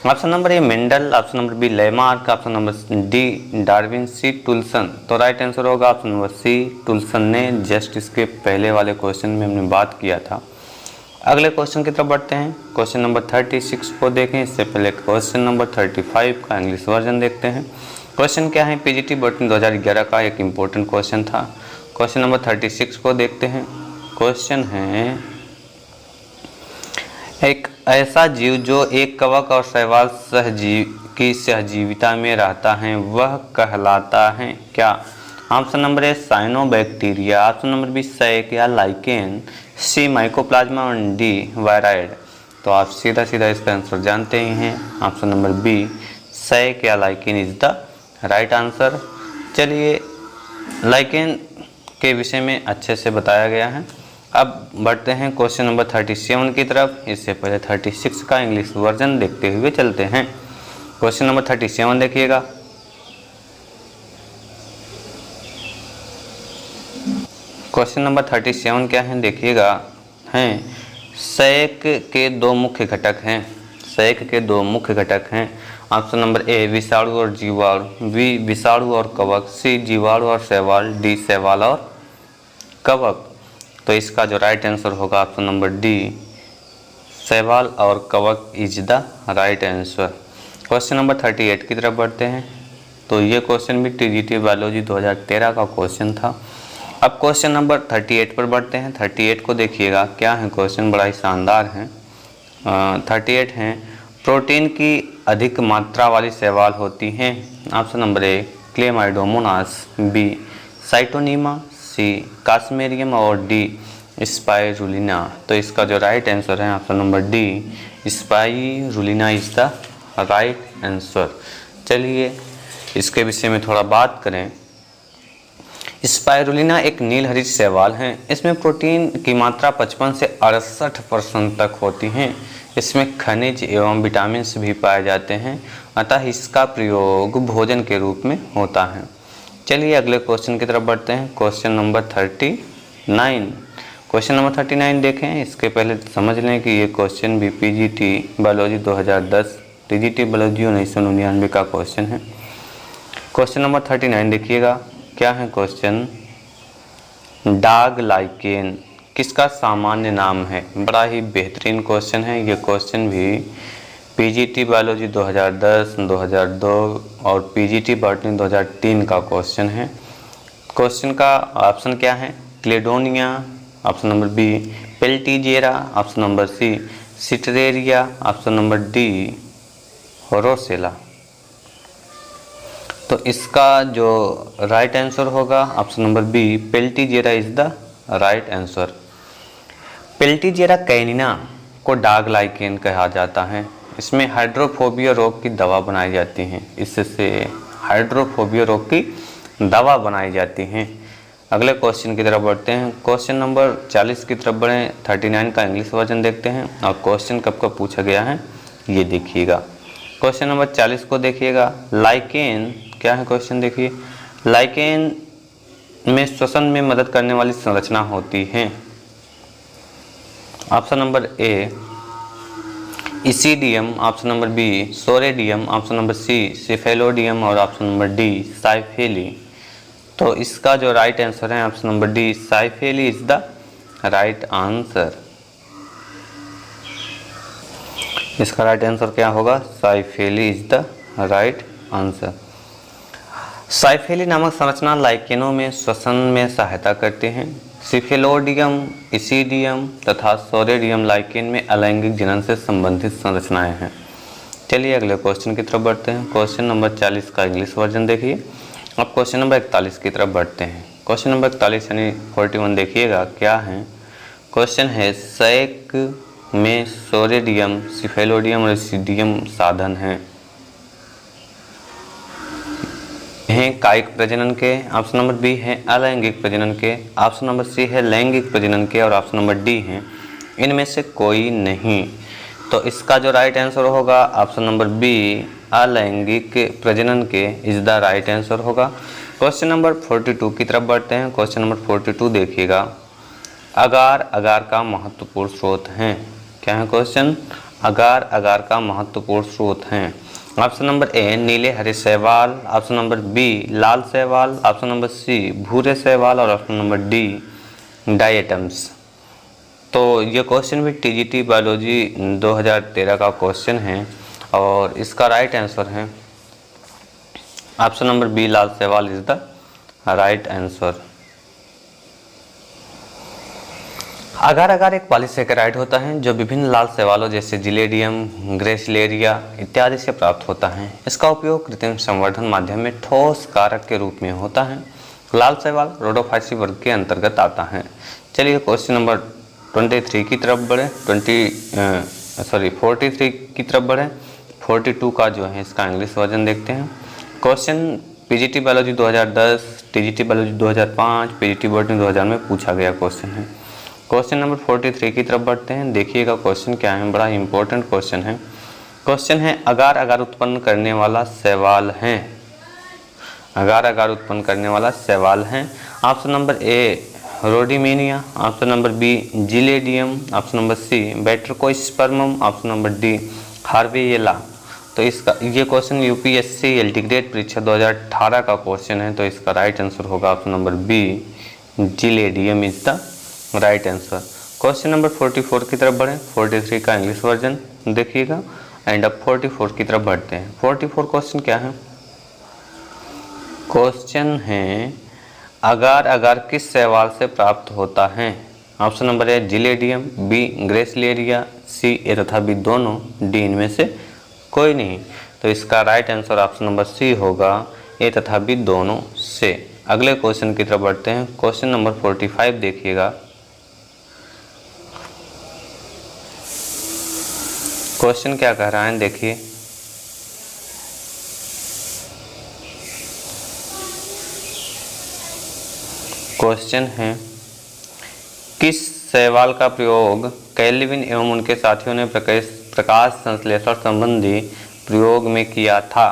Option number A Mendel, option number B Lamarck, option number D Darwin, C Tulasne. तो राइट आंसर होगा ऑप्शन नंबर सी टुल्सन ने। जस्ट इसके पहले वाले क्वेश्चन में हमने बात किया था। अगले क्वेश्चन की तरफ बढ़ते हैं। क्वेश्चन नंबर 36 को देखें, इससे पहले क्वेश्चन नंबर 35 का इंग्लिश वर्जन देखते हैं। क्वेश्चन क्या है, पीजीटी बॉटनी 2011 का एक इम्पोर्टेंट क्वेश्चन था। क्वेश्चन नंबर 36 को देखते हैं। क्वेश्चन है, एक ऐसा जीव जो एक कवक और शैवाल की सहजीविता में रहता है वह कहलाता है क्या? Option number A cyanobacteria, option number B सैक या लाइकेन, सी माइकोप्लाज्मा और डी वायराइड। तो आप सीधा सीधा इसका आंसर जानते ही हैं, ऑप्शन नंबर बी सैक या lichen is the right answer. चलिए, लाइकेन के विषय में अच्छे से बताया गया है। अब बढ़ते हैं क्वेश्चन नंबर 37 की तरफ। इससे पहले 36 का इंग्लिश वर्जन देखते हुए चलते हैं। क्वेश्चन नंबर 37 देखिएगा। क्वेश्चन नंबर 37 क्या है देखिएगा, हैं सैक के दो मुख्य घटक हैं। सैक के दो मुख्य घटक हैं। ऑप्शन नंबर ए विषाणु और जीवाणु, बी विषाणु और कवक, सी जीवाणु और शैवाल, डी शैवाल और कवक। तो इसका जो राइट आंसर होगा ऑप्शन नंबर डी शैवाल और कवक is the right answer. Question number 38 की तरफ बढ़ते हैं। तो ये क्वेश्चन भी टीजीटी बायोलॉजी 2013 का क्वेश्चन था। अब क्वेश्चन नंबर 38 पर बढ़ते हैं। 38 को देखिएगा क्या है, क्वेश्चन बड़ा ही शानदार है। 38 हैं, प्रोटीन की अधिक मात्रा वाली शैवाल होती हैं। Option number A chlamydomonas, B scytonema, C cosmarium और डी स्पाइरुलिना। तो इसका जो राइट आंसर है option number D spirulina is the right answer. चलिए इसके विषय में थोड़ा बात करें। स्पाइरुलिना एक नीलहरित शैवाल है। इसमें प्रोटीन की मात्रा 55 से 68% तक होती है। इसमें खनिज एवं विटामिन भी पाए जाते हैं, अतः इसका प्रयोग भोजन के रूप में होता है। चलिए अगले क्वेश्चन की तरफ बढ़ते हैं। Question number 39। क्वेश्चन नंबर 39 देखें। इसके पहले समझ लें कि ये क्वेश्चन भी पीजीटी बायोलॉजी 2010, टीजीटी बायोलॉजी 1999 का क्वेश्चन है। क्वेश्चन नंबर 39 देखिएगा क्या है क्वेश्चन, डाग लाइकेन किसका सामान्य नाम है? बड़ा ही बेहतरीन क्वेश्चन है। ये क्वेश्चन भी पीजीटी बायोलॉजी 2010, 2002 और पीजीटी बॉटनी 2003 का क्वेश्चन है। क्वेश्चन का ऑप्शन क्या है, cladonia, option number B peltigera, option number C cetraria, option number D roccella. तो इसका जो राइट आंसर होगा option number B peltigera is the right answer. Peltigera canina को डाग लाइकेन कहा जाता है। इसमें हाइड्रोफोबिया रोग की दवा बनाई जाती है। इससे हाइड्रोफोबिया रोग की दवा बनाई जाती है। अगले क्वेश्चन की तरफ बढ़ते हैं। क्वेश्चन नंबर 40 की तरफ बढ़ें। 39 का इंग्लिश वर्जन देखते हैं और क्वेश्चन कब कब पूछा गया है ये देखिएगा। क्वेश्चन नंबर 40 को देखिएगा, लाइकेन क्या है क्वेश्चन देखिए, लाइकेन में श्वसन में मदद करने वाली संरचना होती है। Option number A isidium, option number B soredium, option number C cephalodium और ऑप्शन नंबर डी साइफेली। तो इसका जो राइट आंसर है option number D cyphellae is the right answer. इसका राइट आंसर क्या होगा, cyphellae is the right answer. Cyphellae नामक संरचना लाइकेनों में श्वसन में सहायता करते हैं। सिफेलोडियम, इसीडियम तथा सोरेडियम लाइकेन में अलैंगिक जनन से संबंधित संरचनाएं हैं। चलिए अगले क्वेश्चन की तरफ बढ़ते हैं। क्वेश्चन नंबर 40 का इंग्लिश वर्जन देखिए। अब क्वेश्चन नंबर 41 की तरफ बढ़ते हैं। क्वेश्चन नंबर 41 यानी 41 देखिएगा क्या है, क्वेश्चन है सैक में सोरेडियम, सिफेलोडियम और इसीडियम साधन हैं। हैं कायिक प्रजनन के, ऑप्शन नंबर बी है अलैंगिक प्रजनन के, ऑप्शन नंबर सी है लैंगिक प्रजनन के और ऑप्शन नंबर डी है इनमें से कोई नहीं। तो इसका जो राइट आंसर होगा ऑप्शन नंबर बी अलैंगिक प्रजनन के इज द राइट आंसर होगा। क्वेश्चन नंबर 42 की तरफ बढ़ते हैं। क्वेश्चन नंबर 42 देखिएगा, अगार अगार का महत्वपूर्ण स्रोत हैं। क्या है क्वेश्चन, अगार अगार का महत्वपूर्ण स्रोत हैं। ऑप्शन नंबर ए नीले हरे शैवाल, ऑप्शन नंबर बी लाल शैवाल, ऑप्शन नंबर सी भूरे शैवाल और ऑप्शन नंबर डी डायटम्स। तो ये क्वेश्चन भी टीजीटी बायोलॉजी 2013 का क्वेश्चन है और इसका राइट आंसर है ऑप्शन नंबर बी लाल शैवाल इज द राइट आंसर। अगार अगार एक पॉलीसेकेराइड होता है जो विभिन्न लाल शैवालों जैसे जिलेडियम, ग्रेसिलेरिया इत्यादि से प्राप्त होता है। इसका उपयोग कृत्रिम संवर्धन माध्यम में ठोस कारक के रूप में होता है। लाल शैवाल रोडोफाइसी वर्ग के अंतर्गत आता है। चलिए क्वेश्चन नंबर 23 की तरफ बढ़े 43 की तरफ बढ़े। 42 का जो है इसका इंग्लिश वर्जन देखते हैं। Question PGT biology 2010, TGT biology 2005, PGT botany 2000 में पूछा गया क्वेश्चन है। क्वेश्चन नंबर 43 की तरफ बढ़ते हैं। देखिएगा क्वेश्चन क्या है, बड़ा इंपॉर्टेंट क्वेश्चन है। क्वेश्चन है अगार अगार उत्पन्न करने वाला शैवाल है। अगार अगार उत्पन्न करने वाला शैवाल है। Option number A rhodymenia, option number B gelidium, option number C batrachospermum, option number D harveyella. तो इसका ये क्वेश्चन यूपीएससी एलटी ग्रेड परीक्षा 2018 का क्वेश्चन है। तो इसका राइट आंसर होगा option number B Gelidium is the right answer. Question number 44 की तरफ बढ़ें। 43 का इंग्लिश वर्जन देखिएगा एंड अब 44 की तरफ बढ़ते हैं। 44 क्वेश्चन क्या है? क्वेश्चन है अगार अगार किस शैवाल से प्राप्त होता है? Option number A gelidium, B gracilaria, C A तथा बी दोनों, डी इनमें से कोई नहीं। तो इसका right answer option number C होगा ए तथा बी दोनों से। अगले क्वेश्चन की तरफ बढ़ते हैं। क्वेश्चन नंबर 45 देखिएगा। क्वेश्चन क्या कह रहा है देखिए। क्वेश्चन है किस शैवाल का प्रयोग कैल्विन एवं उनके साथियों ने प्रकाश संश्लेषण संबंधी प्रयोग में किया था?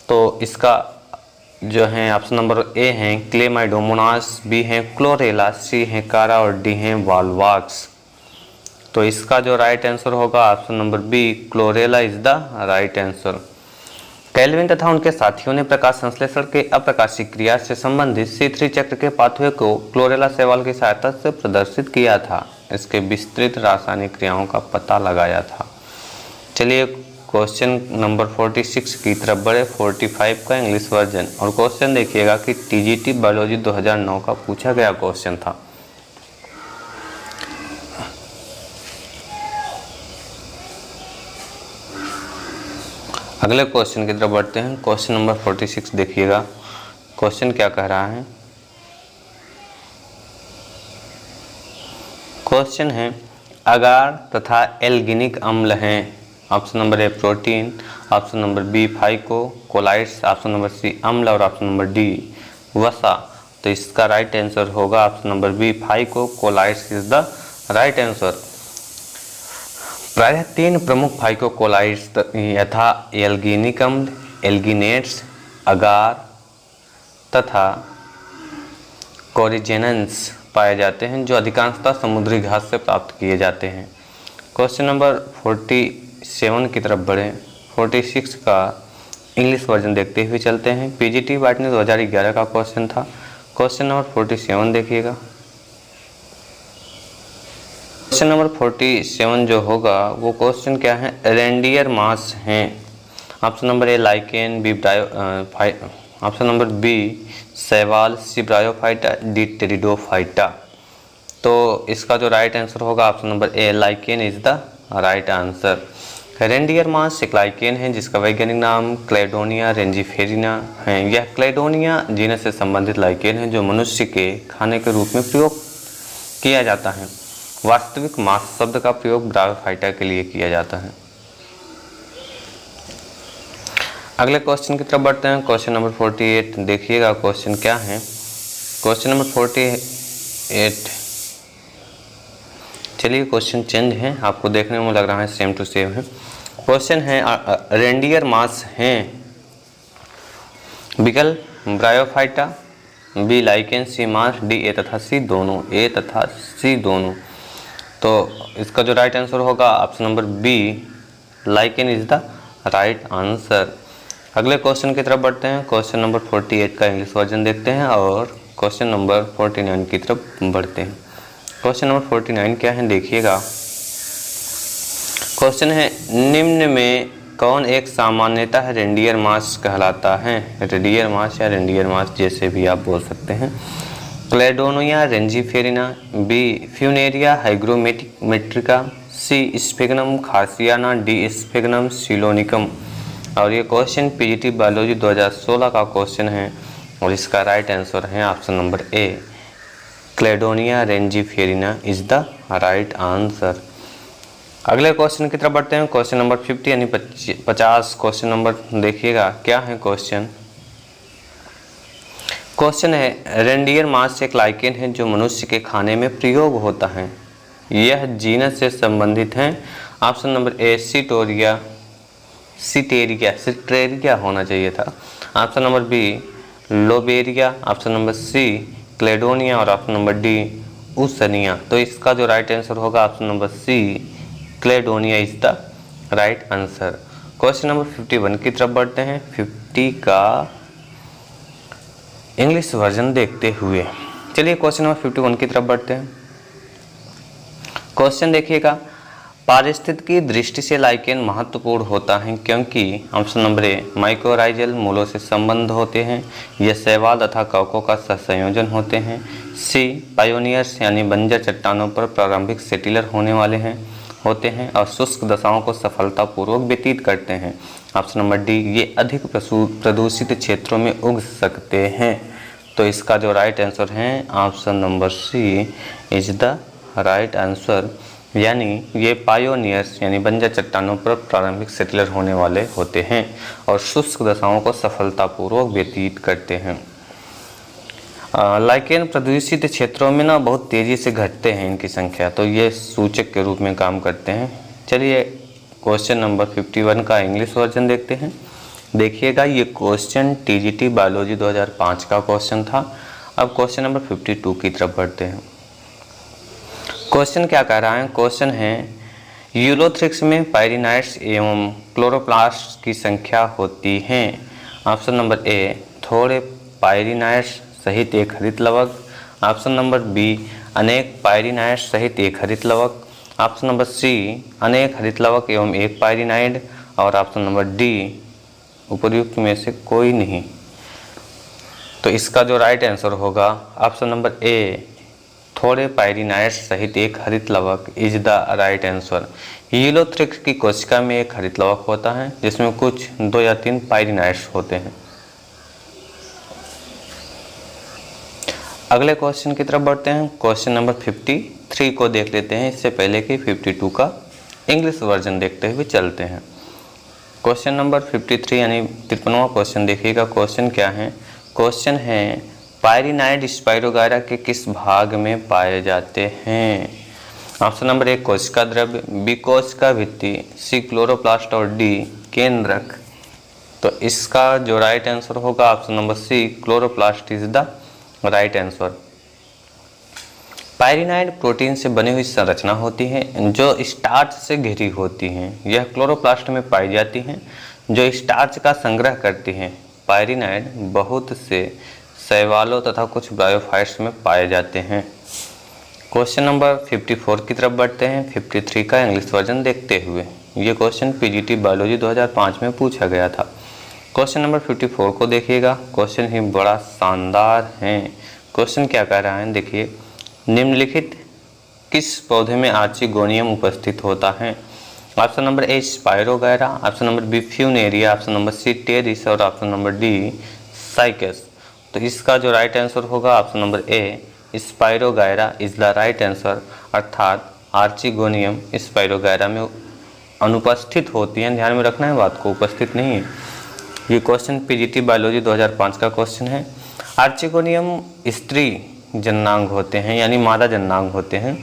तो इसका जो है ऑप्शन नंबर ए है क्लेमाइडोमोनास, बी है क्लोरेला, सी है कारा और डी है वाल्वाक्स। तो इसका जो राइट आंसर होगा option number B Chlorella is the right answer. Calvin तथा उनके साथियों ने प्रकाश संश्लेषण के अप्रकाशिक क्रिया से संबंधित C3 चक्र के पाथवे को क्लोरेला शैवाल की सहायता से प्रदर्शित किया था। इसके विस्तृत रासायनिक क्रियाओं का पता लगाया था। चलिए क्वेश्चन नंबर 46 की तरफ बढ़े। 45 का इंग्लिश वर्जन और क्वेश्चन देखिएगा कि टीजीटी बायोलॉजी 2009 का पूछा गया क्वेश्चन था। अगले क्वेश्चन की तरफ बढ़ते हैं। क्वेश्चन नंबर 46 देखिएगा। क्वेश्चन क्या कह रहा है? क्वेश्चन है अगार तथा एल्गिनिक अम्ल हैं। Option number A protein, option number B phycolloids, option number C अम्ल और ऑप्शन नंबर डी वसा। तो इसका राइट आंसर होगा option number B phycolloids is the right answer. प्रायः 3 प्रमुख फाइकोलाइड्स यथा एल्गिनिक अम्ल, एल्गिनेट्स, अगार तथा कोरिजेनेंस पाए जाते हैं जो अधिकांशतः समुद्री घास से प्राप्त किए जाते हैं। क्वेश्चन नंबर 47 की तरफ बढ़ें। 46 का इंग्लिश वर्जन देखते हुए चलते हैं। पीजीटी बॉटनी 2011 का क्वेश्चन था। क्वेश्चन नंबर 47 देखिएगा। क्वेश्चन नंबर 47 जो होगा वो क्वेश्चन क्या है? रेंडियर मास हैं। Option number A lichen, B option number B शैवाल, सी ब्रायोफाइटा, डी टेरिडोफाइटा। तो इसका जो राइट आंसर होगा option number A lichen is the right answer. Reindeer moss एक लाइकेन है जिसका वैज्ञानिक नाम क्लेडोनिया रेंजिफेरिना है। यह क्लेडोनिया जीनस से संबंधित लाइकेन है जो मनुष्य के खाने के रूप में प्रयोग किया जाता है। वास्तविक मास शब्द का प्रयोग ब्रायोफाइटा के लिए किया जाता है। अगले क्वेश्चन की तरफ बढ़ते हैं। क्वेश्चन नंबर 48 देखिएगा। क्वेश्चन क्या है? क्वेश्चन नंबर 48 चलिए क्वेश्चन चेंज है, आपको देखने में लग रहा है सेम टू सेम है। क्वेश्चन है रेंडियर मास हैं। विकल्प Bryophyta, B lichen, C moss, D A तथा सी दोनों, ए तथा सी दोनों। तो इसका जो राइट आंसर होगा option number B lichen is the right answer. अगले क्वेश्चन की तरफ बढ़ते हैं। क्वेश्चन नंबर 48 का इंग्लिश वर्जन देखते हैं और क्वेश्चन नंबर 49 की तरफ बढ़ते हैं। क्वेश्चन नंबर 49 क्या है देखिएगा। क्वेश्चन है निम्न में कौन एक सामान्यतः रेंडियर मास कहलाता है? रेडियर मास या रेंडियर मास जैसे भी आप बोल सकते हैं। क्लेडोनिया रेंजीफेरिना, बी फ्यूनेरिया हाइग्रोमेट्रिका, सी स्फिग्नम खासियाना, डी स्फिग्नम सिलोनिकम। और ये क्वेश्चन पीजीटी बायोलॉजी 2016 का क्वेश्चन है और इसका राइट आंसर है option number A, cladonia rangiferina is the right answer. अगले क्वेश्चन की तरफ बढ़ते हैं, क्वेश्चन नंबर 50 यानी 50 क्वेश्चन नंबर देखिएगा क्या है क्वेश्चन। क्वेश्चन है रेंडियर मास एक लाइकेन है जो मनुष्य के खाने में प्रयोग होता है, यह जीनस से संबंधित है। ऑप्शन नंबर ए सिटेरिया होना चाहिए था। Option number B lobaria, option number C cladonia और ऑप्शन नंबर डी उसनिया। तो इसका जो राइट आंसर होगा option number C cladonia is the right answer. Question number 51 की तरफ बढ़ते हैं, 50 का इंग्लिश वर्जन देखते हुए। चलिए क्वेश्चन नंबर 51 की तरफ बढ़ते हैं। क्वेश्चन देखिएगा, पारिस्थितिकी दृष्टि से लाइकेन महत्वपूर्ण होता है क्योंकि ऑप्शन नंबर ए माइकोराइजल मूलों से संबंध होते हैं, यह शैवाल तथा कवकों का सहसंयोजन होते हैं, सी पायोनियर्स यानी बंजर चट्टानों पर प्रारंभिक सेटिलर होते हैं और शुष्क दशाओं को सफलतापूर्वक व्यतीत करते हैं। ऑप्शन नंबर डी ये अधिक प्रदूषित क्षेत्रों में उग सकते हैं। तो इसका जो राइट आंसर है option number C is the right answer, यानी ये पायोनियर्स यानी बंजर चट्टानों पर प्रारंभिक सेटलर होने वाले होते हैं और शुष्क दशाओं को सफलतापूर्वक व्यतीत करते हैं। लाइकेन प्रदूषित क्षेत्रों में ना बहुत तेज़ी से घटते हैं इनकी संख्या, तो ये सूचक के रूप में काम करते हैं। चलिए क्वेश्चन नंबर 51 का इंग्लिश वर्जन देखते हैं। देखिएगा ये क्वेश्चन टीजीटी बायोलॉजी 2005 का क्वेश्चन था। अब क्वेश्चन नंबर 52 की तरफ बढ़ते हैं। क्वेश्चन क्या कह रहा है, क्वेश्चन है यूलोथ्रिक्स में पायरिनाइड्स एवं क्लोरोप्लास्ट की संख्या होती है। ऑप्शन नंबर ए थोड़े पायरिनाइड्स सहित एक हरित लवक, ऑप्शन नंबर बी अनेक पायरिनाइड्स सहित एक हरित लवक, ऑप्शन नंबर सी अनेक हरित लवक एवं एक पायरिनाइड और ऑप्शन नंबर डी उपर्युक्त में से कोई नहीं। तो इसका जो राइट आंसर होगा ऑप्शन नंबर ए थोड़े पायरिनाइड्स सहित एक हरित लवक is the right answer. Ulothrix की कोशिका में एक हरित लवक होता है जिसमें कुछ 2 या 3 पायरिनाइड्स होते हैं। अगले क्वेश्चन की तरफ बढ़ते हैं। क्वेश्चन नंबर 53 को देख लेते हैं, इससे पहले कि 52 का इंग्लिश वर्जन देखते हुए चलते हैं। क्वेश्चन नंबर 53 यानी 53वां क्वेश्चन देखिएगा। क्वेश्चन क्या है, क्वेश्चन है पायरिनाइड स्पाइरोगायरा के किस भाग में पाए जाते हैं। ऑप्शन नंबर ए कोशिका द्रव्य, बी कोशिका भित्ति, सी क्लोरोप्लास्ट और डी केंद्रक। तो इसका जो राइट आंसर होगा option number C chloroplast is the right answer. Pyrenoid protein से बनी हुई संरचना होती है जो स्टार्च से घिरी होती है। यह क्लोरोप्लास्ट में पाई जाती हैं जो स्टार्च का संग्रह करती हैं। पायरिनाइड बहुत से शैवालों तथा कुछ ब्रायोफाइट्स में पाए जाते हैं। क्वेश्चन नंबर 54 की तरफ बढ़ते हैं, 53 का इंग्लिश वर्जन देखते हुए। ये क्वेश्चन पीजीटी बायोलॉजी 2005 में पूछा गया था। क्वेश्चन नंबर 54 को देखिएगा, क्वेश्चन ही बड़ा शानदार है। क्वेश्चन क्या कह रहा है, देखिए निम्नलिखित किस पौधे में आर्चिगोनियम उपस्थित होता है। Option number A Spirogyra, option number B Funaria, option number C Pteris और ऑप्शन नंबर डी साइकस। तो इसका जो राइट आंसर होगा option number A Spirogyra is the right answer, अर्थात आर्चिगोनियम स्पाइरोगायरा में अनुपस्थित होती है। ध्यान में रखना है बात को, उपस्थित नहीं है। ये क्वेश्चन पीजीटी बायोलॉजी 2005 का क्वेश्चन है। आर्चिगोनियम स्त्री जन्नांग होते हैं यानी मादा जन्नांग होते हैं।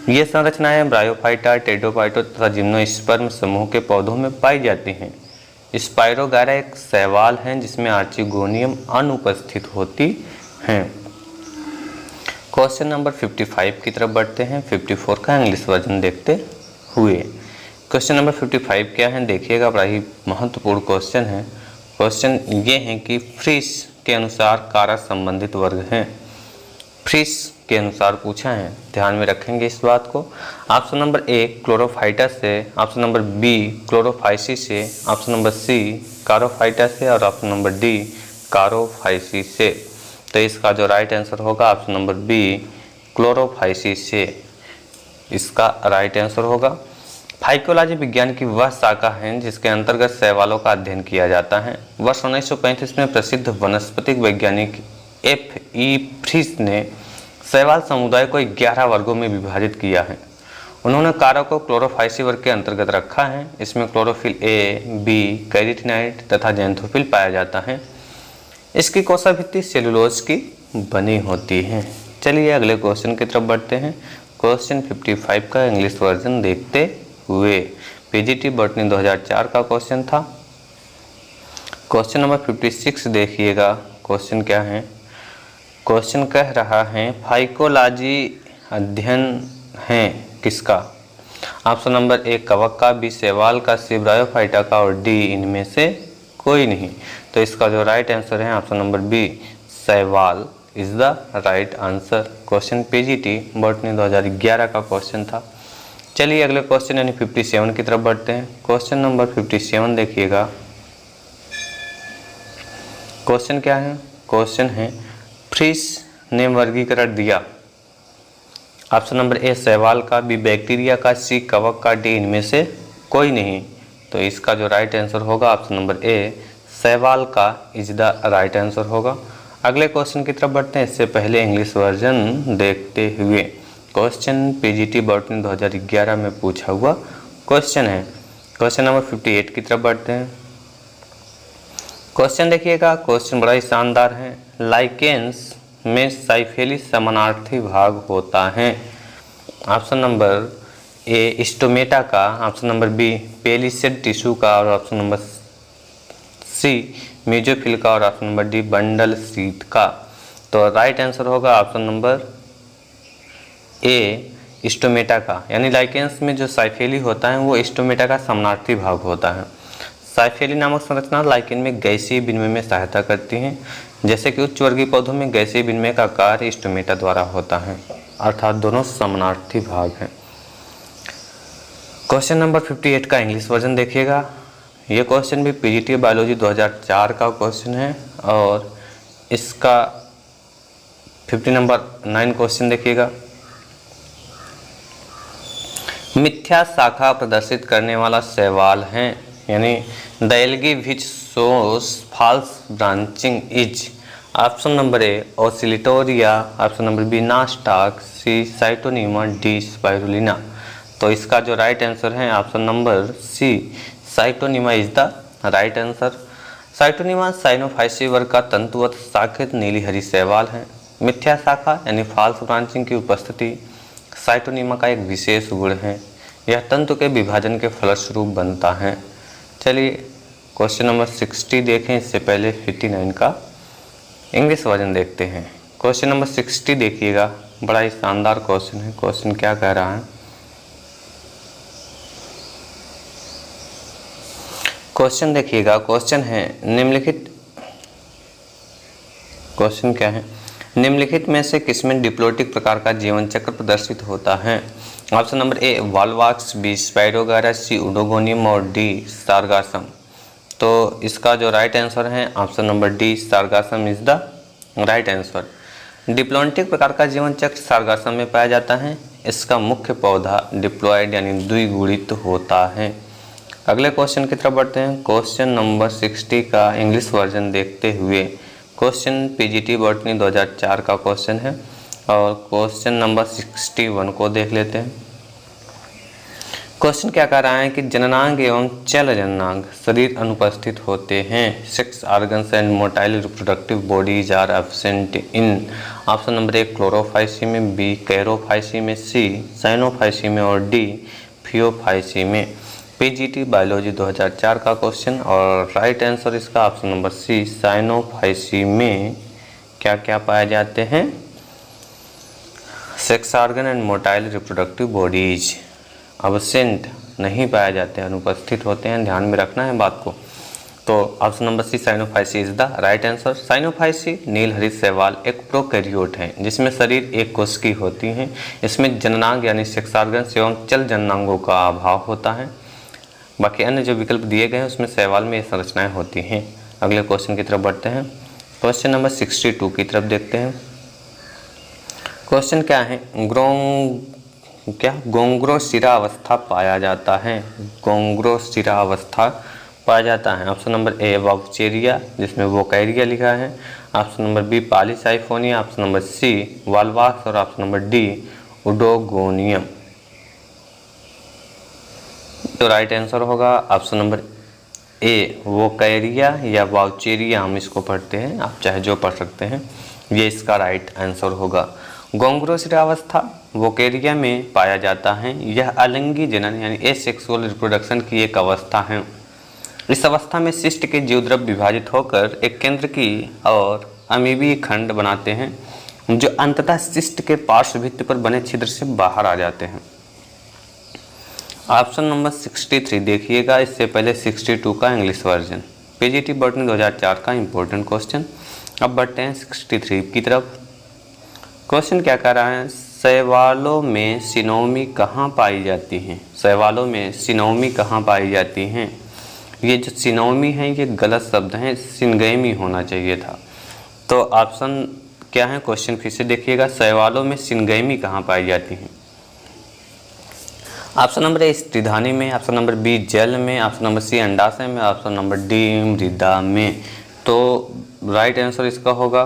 ये संरचनाएं ब्रायोफाइटा, टेडोफाइटो तथा जिम्नोस्पर्म समूह के पौधों में पाई जाती हैं। स्पाइरोगायरा एक शैवाल है जिसमें आर्चिगोनियम अनुपस्थित होती हैं। क्वेश्चन नंबर 55 की तरफ बढ़ते हैं, 54 का इंग्लिश वर्जन देखते हुए। क्वेश्चन नंबर 55 क्या है, देखिएगा बड़ा ही महत्वपूर्ण क्वेश्चन है। क्वेश्चन ये है कि फ्रिश के अनुसार कारा संबंधित वर्ग हैं। फ्रिश के अनुसार पूछा है, ध्यान में रखेंगे इस बात को। ऑप्शन नंबर ए क्लोरोफाइटा से, ऑप्शन नंबर बी क्लोरोफाइसी से, ऑप्शन नंबर सी कारोफाइटा से और ऑप्शन नंबर डी कारोफाइसी से। तो इसका जो राइट आंसर होगा ऑप्शन नंबर बी क्लोरोफाइसिस से इसका राइट आंसर होगा। फाइकोलॉजी विज्ञान की वह शाखा है जिसके अंतर्गत शैवालों का अध्ययन किया जाता है। वर्ष 1935 में प्रसिद्ध वनस्पतिक वैज्ञानिक F.E. फ्रिश ने शैवाल समुदाय को 11 वर्गों में विभाजित किया है। उन्होंने कारक को क्लोरोफाइसी वर्ग के अंतर्गत रखा है। इसमें क्लोरोफिल ए, बी, कैरोटीनॉइड तथा ज़ैंथोफिल पाया जाता है। इसकी कोशाभित्ति सेलुलोज की बनी होती है। चलिए अगले क्वेश्चन की तरफ बढ़ते हैं। क्वेश्चन 55 का इंग्लिश वर्जन देखते हुए पीजीटी बॉटनी 2004 का क्वेश्चन था। क्वेश्चन नंबर 56 देखिएगा। क्वेश्चन क्या है? क्वेश्चन कह रहा है फाइकोलॉजी अध्ययन है किसका? ऑप्शन नंबर ए कवक का, बी शैवाल का, सी ब्रायोफाइटा का और डी इनमें से कोई नहीं। तो इसका जो राइट आंसर है ऑप्शन नंबर बी शैवाल is the right answer. Question PGT botany 2011 का क्वेश्चन था। चलिए अगले क्वेश्चन यानी 57 की तरफ बढ़ते हैं। क्वेश्चन नंबर 57 देखिएगा। क्वेश्चन क्या है? क्वेश्चन है फ्रिश ने वर्गीकरण दिया। ऑप्शन नंबर ए शैवाल का, बी बैक्टीरिया का, सी कवक का, डी इनमें से कोई नहीं। तो इसका जो राइट आंसर होगा ऑप्शन नंबर ए शैवाल का इज द राइट आंसर होगा। अगले क्वेश्चन की तरफ बढ़ते हैं। इससे पहले इंग्लिश वर्जन देखते हुए क्वेश्चन पीजीटी बॉटनी 2011 में पूछा हुआ क्वेश्चन है। क्वेश्चन नंबर 58 की तरफ बढ़ते हैं। क्वेश्चन देखिएगा। क्वेश्चन बड़ा ही शानदार है। लाइकेंस में साइफेली समानार्थी भाग होता है। ऑप्शन नंबर ए स्टोमेटा का, option number B palisade tissue का और ऑप्शन नंबर सी मेजोफिल का और option number D bundle sheath का। तो राइट आंसर होगा ऑप्शन नंबर ए स्टोमेटा का। यानी लाइकेंस में जो साइफेली होता है वो स्टोमेटा का समानार्थी भाग होता है। साइफेली नामक संरचना लाइकेन में गैसीय विनिमय में सहायता करती है। जैसे कि उच्च वर्गीय पौधों में गैसीय विनिमय का कार्य स्टोमेटा द्वारा होता है, अर्थात दोनों समानार्थी भाग हैं। क्वेश्चन नंबर 58 का इंग्लिश वर्जन देखिएगा। ये क्वेश्चन भी पीजीटी बायोलॉजी 2004 का क्वेश्चन है और इसका 50 नंबर 9 क्वेश्चन देखिएगा। मिथ्या शाखा प्रदर्शित करने वाला शैवाल है, यानी the algae which shows false branching is option number A oscillatoria, option number B nostoc, C scytonema, D spirulina. तो इसका जो राइट आंसर है option number C scytonema is the right answer. Scytonema cyanophyceae वर्ग का तंतुवत शाखित नीली हरी शैवाल है। मिथ्या शाखा यानी फॉल्स ब्रांचिंग की उपस्थिति साइटोनीमा का एक विशेष गुण है। यह तंतु के विभाजन के फलस्वरूप बनता है। चलिए क्वेश्चन नंबर 60 देखें। इससे पहले 59 का इंग्लिश वर्जन देखते हैं। क्वेश्चन नंबर 60 देखिएगा। बड़ा ही शानदार क्वेश्चन है। क्वेश्चन क्या कह रहा है? क्वेश्चन देखिएगा। क्वेश्चन है निम्नलिखित, क्वेश्चन क्या है? निम्नलिखित में से किसमें डिप्लोटिक प्रकार का जीवन चक्र प्रदर्शित होता है? Option number A volvox, B spirogyra, C oedogonium और डी सारगासम। तो इसका जो राइट आंसर है option number D sargassum is the right answer. Diplontic प्रकार का जीवन चक्र सारगासम में पाया जाता है। इसका मुख्य पौधा डिप्लॉयड यानी द्विगुणित होता है। अगले क्वेश्चन की तरफ बढ़ते हैं। क्वेश्चन नंबर 60 का इंग्लिश वर्जन देखते हुए क्वेश्चन पीजीटी बॉटनी 2004 का क्वेश्चन है और क्वेश्चन नंबर 61 को देख लेते हैं। क्वेश्चन क्या कह रहा है कि जननांग एवं चल जननांग शरीर अनुपस्थित होते हैं। Sex organs and motile reproductive bodies are absent in option number A Chlorophyceae में, बी कैरोफाइसी में, सी साइनोफाइसी में और डी फियोफाइसी में। पीजीटी बायोलॉजी 2004 का क्वेश्चन और राइट आंसर इसका ऑप्शन नंबर सी साइनोफाइसी में क्या क्या पाए जाते हैं? Sex organ and motile reproductive bodies absent नहीं पाए जाते हैं, अनुपस्थित होते हैं। ध्यान में रखना है बात को। तो option number C cyanophyceae is the right answer. Cyanophyceae नील हरित शैवाल एक प्रोकैरियोट है जिसमें शरीर एक कोश की होती है। इसमें जननांग यानी सेक्स ऑर्गन्स एवं चल जननांगों का अभाव होता है। बाकी अन्य जो विकल्प दिए गए हैं उसमें शैवाल में ये संरचनाएं होती हैं। अगले क्वेश्चन की तरफ बढ़ते हैं। क्वेश्चन नंबर 62 की तरफ देखते हैं। क्वेश्चन क्या है, गोंग्रोसिरावस्था पाया जाता है, गोंग्रोसिरावस्था पाया जाता है। ऑप्शन नंबर ए वाउचेरिया, जिसमें वोकैरिया लिखा है। Option number B polysiphonia, option number C volvox और ऑप्शन नंबर डी उडोगोनियम। तो राइट आंसर होगा ऑप्शन नंबर ए वोकैरिया या वाउचेरिया, हम इसको पढ़ते हैं, आप चाहे जो पढ़ सकते हैं, ये इसका राइट आंसर होगा। गोंग्रोसिरावस्था वोकैरिया में पाया जाता है। यह अलिंगी जनन यानी एसेक्सुअल रिप्रोडक्शन की एक अवस्था है। इस अवस्था में शिष्ट के जीवद्रव्य विभाजित होकर एक केंद्र की और अमीबीय खंड बनाते हैं, जो अंततः शिष्ट के पार्श्वभित्ति पर बने छिद्र से बाहर आ जाते हैं। ऑप्शन नंबर 63 देखिएगा, इससे पहले 62 का इंग्लिश वर्जन, पीजीटी बॉटनी 2004 का इंपॉर्टेंट क्वेश्चन। अब बढ़ते हैं 63 की तरफ। क्वेश्चन क्या कह रहा है, शैवालों में सिनोमी कहाँ पाई जाती हैं? शैवालों में सिनोमी कहाँ पाई जाती हैं? ये जो सिनोमी है ये गलत शब्द है, सिनगैमी होना चाहिए था। तो ऑप्शन क्या है, क्वेश्चन फिर से देखिएगा, शैवालों में सिनगैमी कहाँ पाई जाती हैं? ऑप्शन नंबर ए स्त्रीधानी में, ऑप्शन नंबर बी जल में, ऑप्शन नंबर सी अंडाशय में, ऑप्शन नंबर डी मृदा में। तो राइट आंसर इसका होगा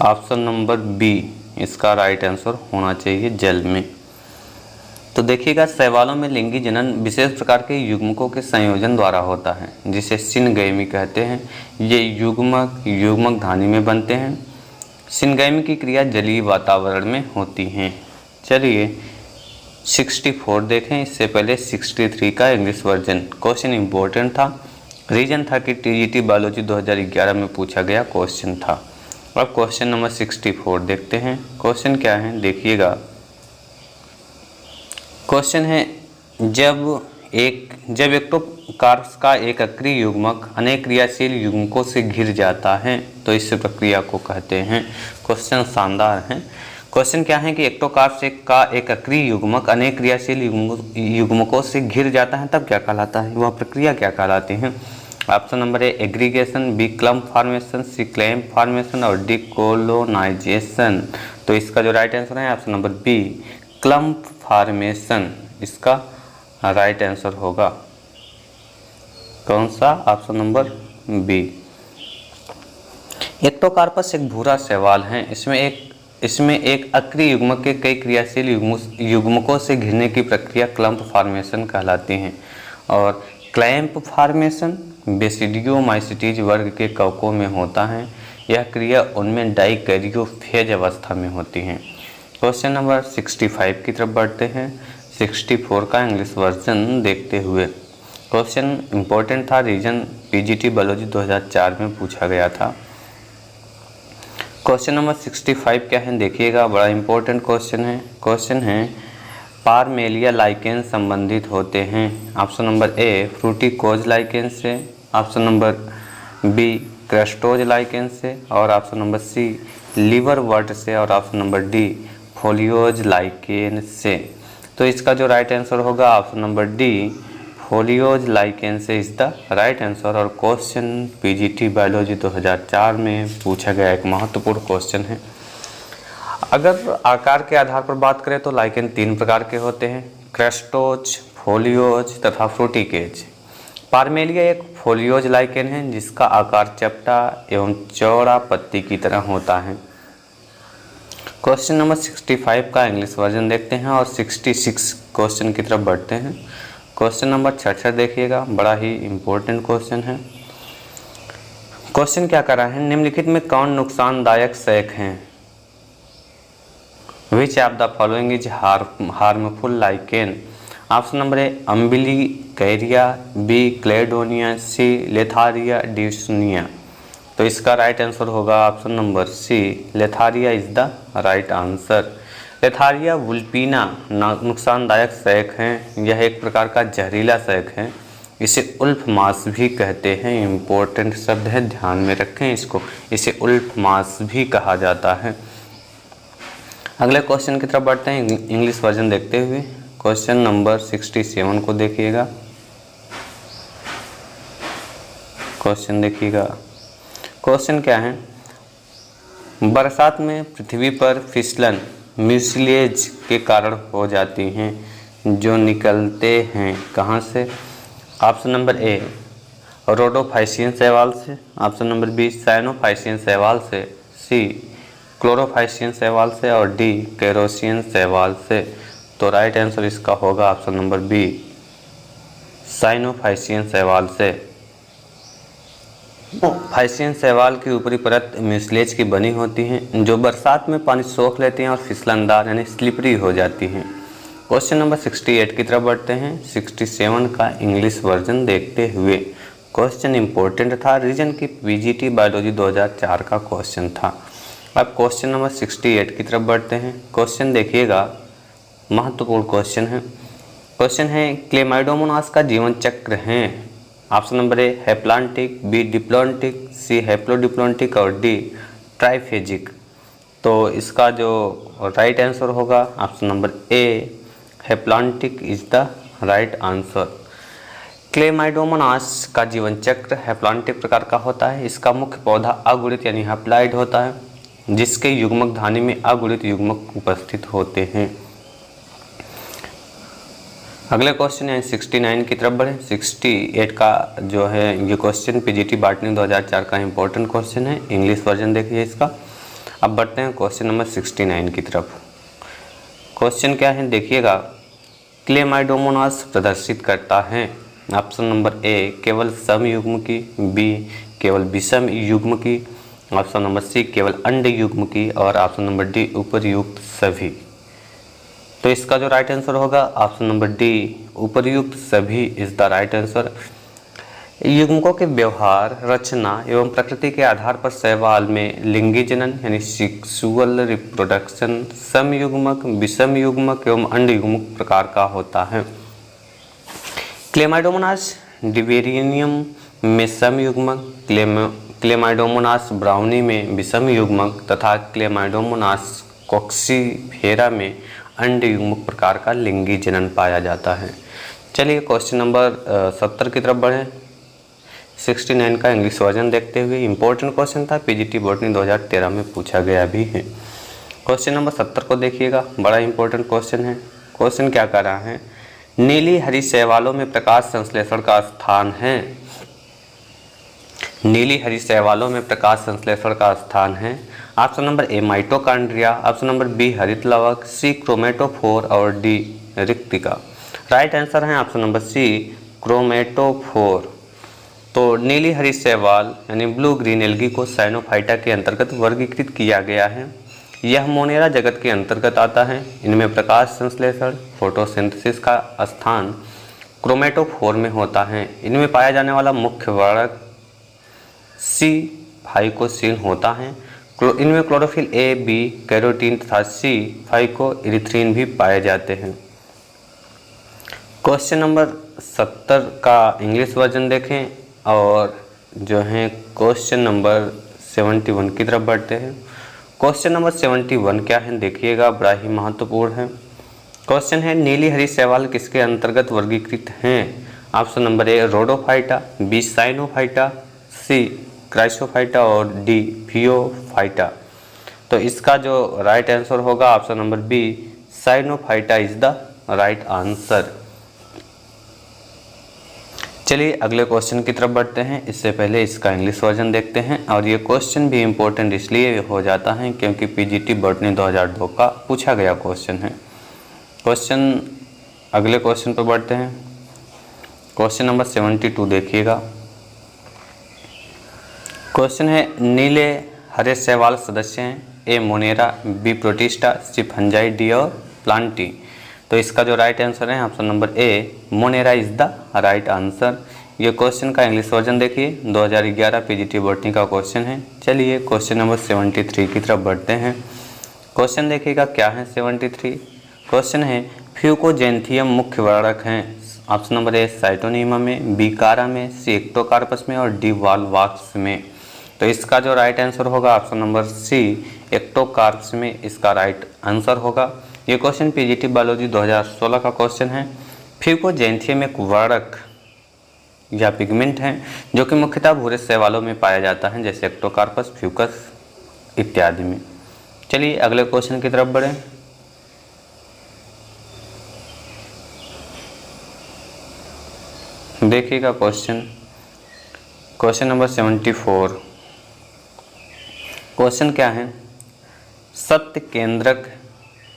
ऑप्शन नंबर बी, इसका राइट आंसर होना चाहिए जल में। तो देखिएगा, शैवालों में लिंगी जनन विशेष प्रकार के युग्मकों के संयोजन द्वारा होता है, जिसे सिनगैमी कहते हैं। ये युग्मक धानी में बनते हैं। सिनगैमी की क्रिया जलीय वातावरण में होती हैं। चलिए 64 देखें, इससे पहले 63 का इंग्लिश वर्जन। क्वेश्चन इंपॉर्टेंट था, रीजन था कि टीजीटी बायोलॉजी 2011 में पूछा गया क्वेश्चन था। अब क्वेश्चन नंबर 64 देखते हैं। क्वेश्चन क्या है देखिएगा, क्वेश्चन है जब एक्टोकार्प्स का एक अक्रिय युग्मक अनेक क्रियाशील युग्मकों से घिर जाता है तो इस प्रक्रिया को कहते हैं। क्वेश्चन शानदार है। क्वेश्चन क्या है कि एक्टोकार्प्स का एक अक्रिय युग्मक अनेक क्रियाशील युग्मकों से घिर जाता है तब क्या कहलाता है, वह प्रक्रिया क्या कहलाती है? Option number A aggregation, B clump formation, C clamp formation और डी कोलोनाइजेशन। तो इसका जो राइट आंसर है option number B clump formation, इसका राइट आंसर होगा। कौन सा? Option number B. एक्टोकार्पस एक भूरा शैवाल है। इसमें एक अक्रिय युग्मक के कई क्रियाशील युग्मकों से घिरने की प्रक्रिया क्लम्प फॉर्मेशन कहलाती है। और क्लैम्प फॉर्मेशन बेसिडियोमाइसिटीज वर्ग के कवकों में होता है। यह क्रिया उनमें डाइकैरियोफेज अवस्था में होती है। क्वेश्चन नंबर 65 की तरफ बढ़ते हैं। 64 का इंग्लिश वर्जन देखते हुए क्वेश्चन इंपॉर्टेंट था, रीजन पीजीटी बायोलॉजी 2004 में पूछा गया था। क्वेश्चन नंबर 65 क्या है देखिएगा, बड़ा इंपॉर्टेंट क्वेश्चन है। क्वेश्चन है पारमेलिया लाइकेन संबंधित होते हैं। Option number A fruticose lichen से, option number B crustose lichen से और ऑप्शन नंबर सी लिवरवर्ट से और option number D foliose lichen से। तो इसका जो राइट आंसर होगा option number D foliose lichen से इज द राइट आंसर। और क्वेश्चन पीजीटी बायोलॉजी 2004 में पूछा गया एक महत्वपूर्ण क्वेश्चन है। अगर आकार के आधार पर बात करें तो लाइकेन 3 प्रकार के होते हैं, क्रस्टोज, फोलियोज तथा फ्रूटिकेज। पारमेलिया एक फोलियोज लाइकेन है जिसका आकार चपटा एवं चौड़ा पत्ती की तरह होता है। क्वेश्चन नंबर 65 का इंग्लिश वर्जन देखते हैं और 66 क्वेश्चन की तरफ बढ़ते हैं। क्वेश्चन नंबर 66 देखिएगा, बड़ा ही इम्पोर्टेंट क्वेश्चन है। क्वेश्चन क्या कर रहा है, निम्नलिखित में कौन नुकसानदायक सैक हैं? Which of the following is harmful lichen? Option number A umbilicaria, B cladonia, C letharia, D usnea. तो इसका राइट आंसर होगा option number C letharia is the right answer. Letharia vulpina नुकसानदायक सैक हैं। यह एक प्रकार का जहरीला सैक है। इसे उल्फ मास भी कहते हैं। इम्पोर्टेंट शब्द है, ध्यान में रखें इसको। इसे उल्फ मास भी कहा जाता है। अगले क्वेश्चन की तरफ बढ़ते हैं इंग्लिश वर्जन देखते हुए। क्वेश्चन नंबर 67 को देखिएगा। क्वेश्चन देखिएगा, क्वेश्चन क्या है, बरसात में पृथ्वी पर फिसलन म्यूसिलेज के कारण हो जाती हैं जो निकलते हैं कहाँ से। ऑप्शन नंबर ए रोडोफाइसियन शैवाल से, ऑप्शन नंबर बी साइनोफाइसियन शैवाल से, सी क्लोरोफाइसियन शैवाल से और डी कैरोसियन शैवाल से। तो राइट आंसर इसका होगा ऑप्शन नंबर बी साइनोफाइसियन शैवाल से। फाइसियन शैवाल की ऊपरी परत म्यूसिलेज की बनी होती है जो बरसात में पानी सोख लेती हैं और फिसलनदार यानी स्लिपरी हो जाती हैं। क्वेश्चन नंबर 68 की तरफ बढ़ते हैं। 67 का इंग्लिश वर्जन देखते हुए क्वेश्चन इंपॉर्टेंट था, रीजन की पीजीटी बायोलॉजी 2004 का क्वेश्चन था। अब क्वेश्चन नंबर 68 की तरफ बढ़ते हैं। क्वेश्चन देखिएगा, महत्वपूर्ण क्वेश्चन है। क्वेश्चन है क्लेमाइडोमोनास का जीवन चक्र है। Option number A haplontic, B diplontic, C haplodiplontic और डी ट्राइफेजिक। तो इसका जो राइट आंसर होगा option number A haplontic is the right answer. Chlamydomonas का जीवन चक्र हैप्लांटिक प्रकार का होता है। इसका मुख्य पौधा अगुणित यानी हैप्लाइड होता है, जिसके युग्मक धानी में अगुणित युग्मक उपस्थित होते हैं। अगले क्वेश्चन है 69 की तरफ बढ़े। 68 का जो है ये क्वेश्चन पीजीटी बॉटनी 2004 का इंपॉर्टेंट क्वेश्चन है, इंग्लिश वर्जन देखिए इसका। अब बढ़ते हैं क्वेश्चन नंबर 69 की तरफ। क्वेश्चन क्या है देखिएगा, क्लेमाइडोमोनास प्रदर्शित करता है। ऑप्शन नंबर ए केवल सम युग्म की, बी केवल विषम युग्म की, ऑप्शन नंबर सी केवल अंड युग्म की और ऑप्शन नंबर डी उपर्युक्त सभी। तो इसका जो राइट आंसर होगा ऑप्शन नंबर डी उपर्युक्त सभी इज द राइट आंसर। युग्मकों के व्यवहार, रचना एवं प्रकृति के आधार पर शैवाल में लिंगी जनन यानी सेक्सुअल रिप्रोडक्शन सम युग्मक, विषम युग्मक एवं अंड युग्मक प्रकार का होता है। क्लेमाइडोमोनास डिवेरियनियम में सम युग्मक, क्लेमाइडोमोनास ब्राउनी में विषम युग्मक तथा क्लेमाइडोमोनास कॉक्सीफेरा में अंड युग्मक प्रकार का लिंगी जनन पाया जाता है। चलिए क्वेश्चन नंबर 70 की तरफ बढ़ें। 69 का इंग्लिश वर्जन देखते हुए इंपॉर्टेंट क्वेश्चन था, पीजीटी बॉटनी 2013 में पूछा गया भी है। क्वेश्चन नंबर 70 को देखिएगा, बड़ा इंपॉर्टेंट क्वेश्चन है। क्वेश्चन क्या कर रहा है, नीली हरी शैवालों में प्रकाश संश्लेषण का स्थान है। नीली हरी शैवालों में प्रकाश संश्लेषण का स्थान है। Option number A mitochondria, option number B हरित लवक, सी क्रोमेटोफोर और डी रिक्तिका। राइट आंसर है ऑप्शन नंबर सी क्रोमेटोफोर। तो नीली हरी शैवाल यानी ब्लू ग्रीन एल्गी को साइनोफाइटा के अंतर्गत वर्गीकृत किया गया है। यह मोनेरा जगत के अंतर्गत आता है। इनमें प्रकाश संश्लेषण फोटोसिंथेसिस का स्थान क्रोमेटोफोर में होता है। इनमें पाया जाने वाला मुख्य वर्णक सी फाइकोसिन होता है। इनमें क्लोरोफिल ए, बी, कैरोटीन तथा सी फाइकोइरिथ्रिन भी पाए जाते हैं। क्वेश्चन नंबर 70 का इंग्लिश वर्जन देखें और जो है क्वेश्चन नंबर 71 की तरफ बढ़ते हैं। क्वेश्चन नंबर 71 क्या है देखिएगा, बड़ा ही महत्वपूर्ण है। क्वेश्चन है नीली हरी शैवाल किसके अंतर्गत वर्गीकृत हैं। Option number A rhodophyta, B cyanophyta, C chrysophyta और डी फियोफाइटा। तो इसका जो राइट आंसर होगा option number B cyanophyta is the right answer. चलिए अगले क्वेश्चन की तरफ बढ़ते हैं। इससे पहले इसका इंग्लिश वर्जन देखते हैं और ये क्वेश्चन भी इम्पोर्टेंट इसलिए हो जाता है क्योंकि पीजीटी बॉटनी 2002 का पूछा गया क्वेश्चन है। क्वेश्चन अगले क्वेश्चन पर बढ़ते हैं। क्वेश्चन नंबर 72 देखिएगा। क्वेश्चन है नीले हरे शैवाल सदस्य हैं। ए मोनेरा, बी प्रोटिस्टा, सी फंजाई, डी और प्लांटी। तो इसका जो राइट आंसर है option number A Monera is the right answer. ये क्वेश्चन का इंग्लिश वर्जन देखिए, 2011 पीजीटी बॉटनी का क्वेश्चन है। चलिए क्वेश्चन नंबर 73 की तरफ बढ़ते हैं। क्वेश्चन देखिएगा क्या है 73। क्वेश्चन है फ्यूकोजेंथियम मुख्य वर्णक हैं। ऑप्शन नंबर ए साइटोनीमा में, बी कारा में, सी एक्टोकार्पस में और डी वाल्वाक्स में। तो इसका जो राइट आंसर होगा ऑप्शन नंबर सी एक्टोकार्प्स में इसका राइट आंसर होगा। ये क्वेश्चन पीजीटी बायोलॉजी 2016 का क्वेश्चन है। फ्यूकोजेंथियम एक वर्णक या पिगमेंट हैं जो कि मुख्यतः भूरे शैवालों में पाया जाता है, जैसे एक्टोकार्पस, फ्यूकस इत्यादि में। चलिए अगले क्वेश्चन की तरफ बढ़ें। देखिएगा क्वेश्चन नंबर 74। क्वेश्चन क्या है? सत्य केंद्रक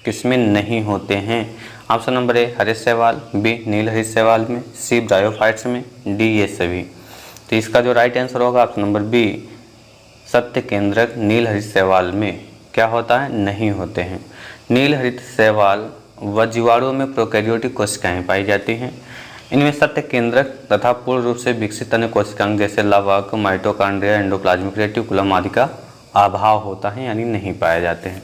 किसमें नहीं होते हैं? ऑप्शन नंबर ए हरे शैवाल, बी नील हरित शैवाल में, सी ब्रायोफाइट्स में, डी ये सभी। तो इसका जो राइट आंसर होगा ऑप्शन नंबर बी, सत्य केंद्रक नील हरित शैवाल में क्या होता है? नहीं होते हैं। नील हरित शैवाल व जीवाणुओं में प्रोकैरियोटिक कोशिकाएं पाई जाती हैं। इनमें सत्य केंद्रक तथा पूर्ण रूप से विकसित अन्य कोशिकांग जैसे लावक, माइटोकॉन्ड्रिया, एंडोप्लाज्मिक रेटिकुलम आदि का अभाव होता है, यानी नहीं पाए जाते हैं।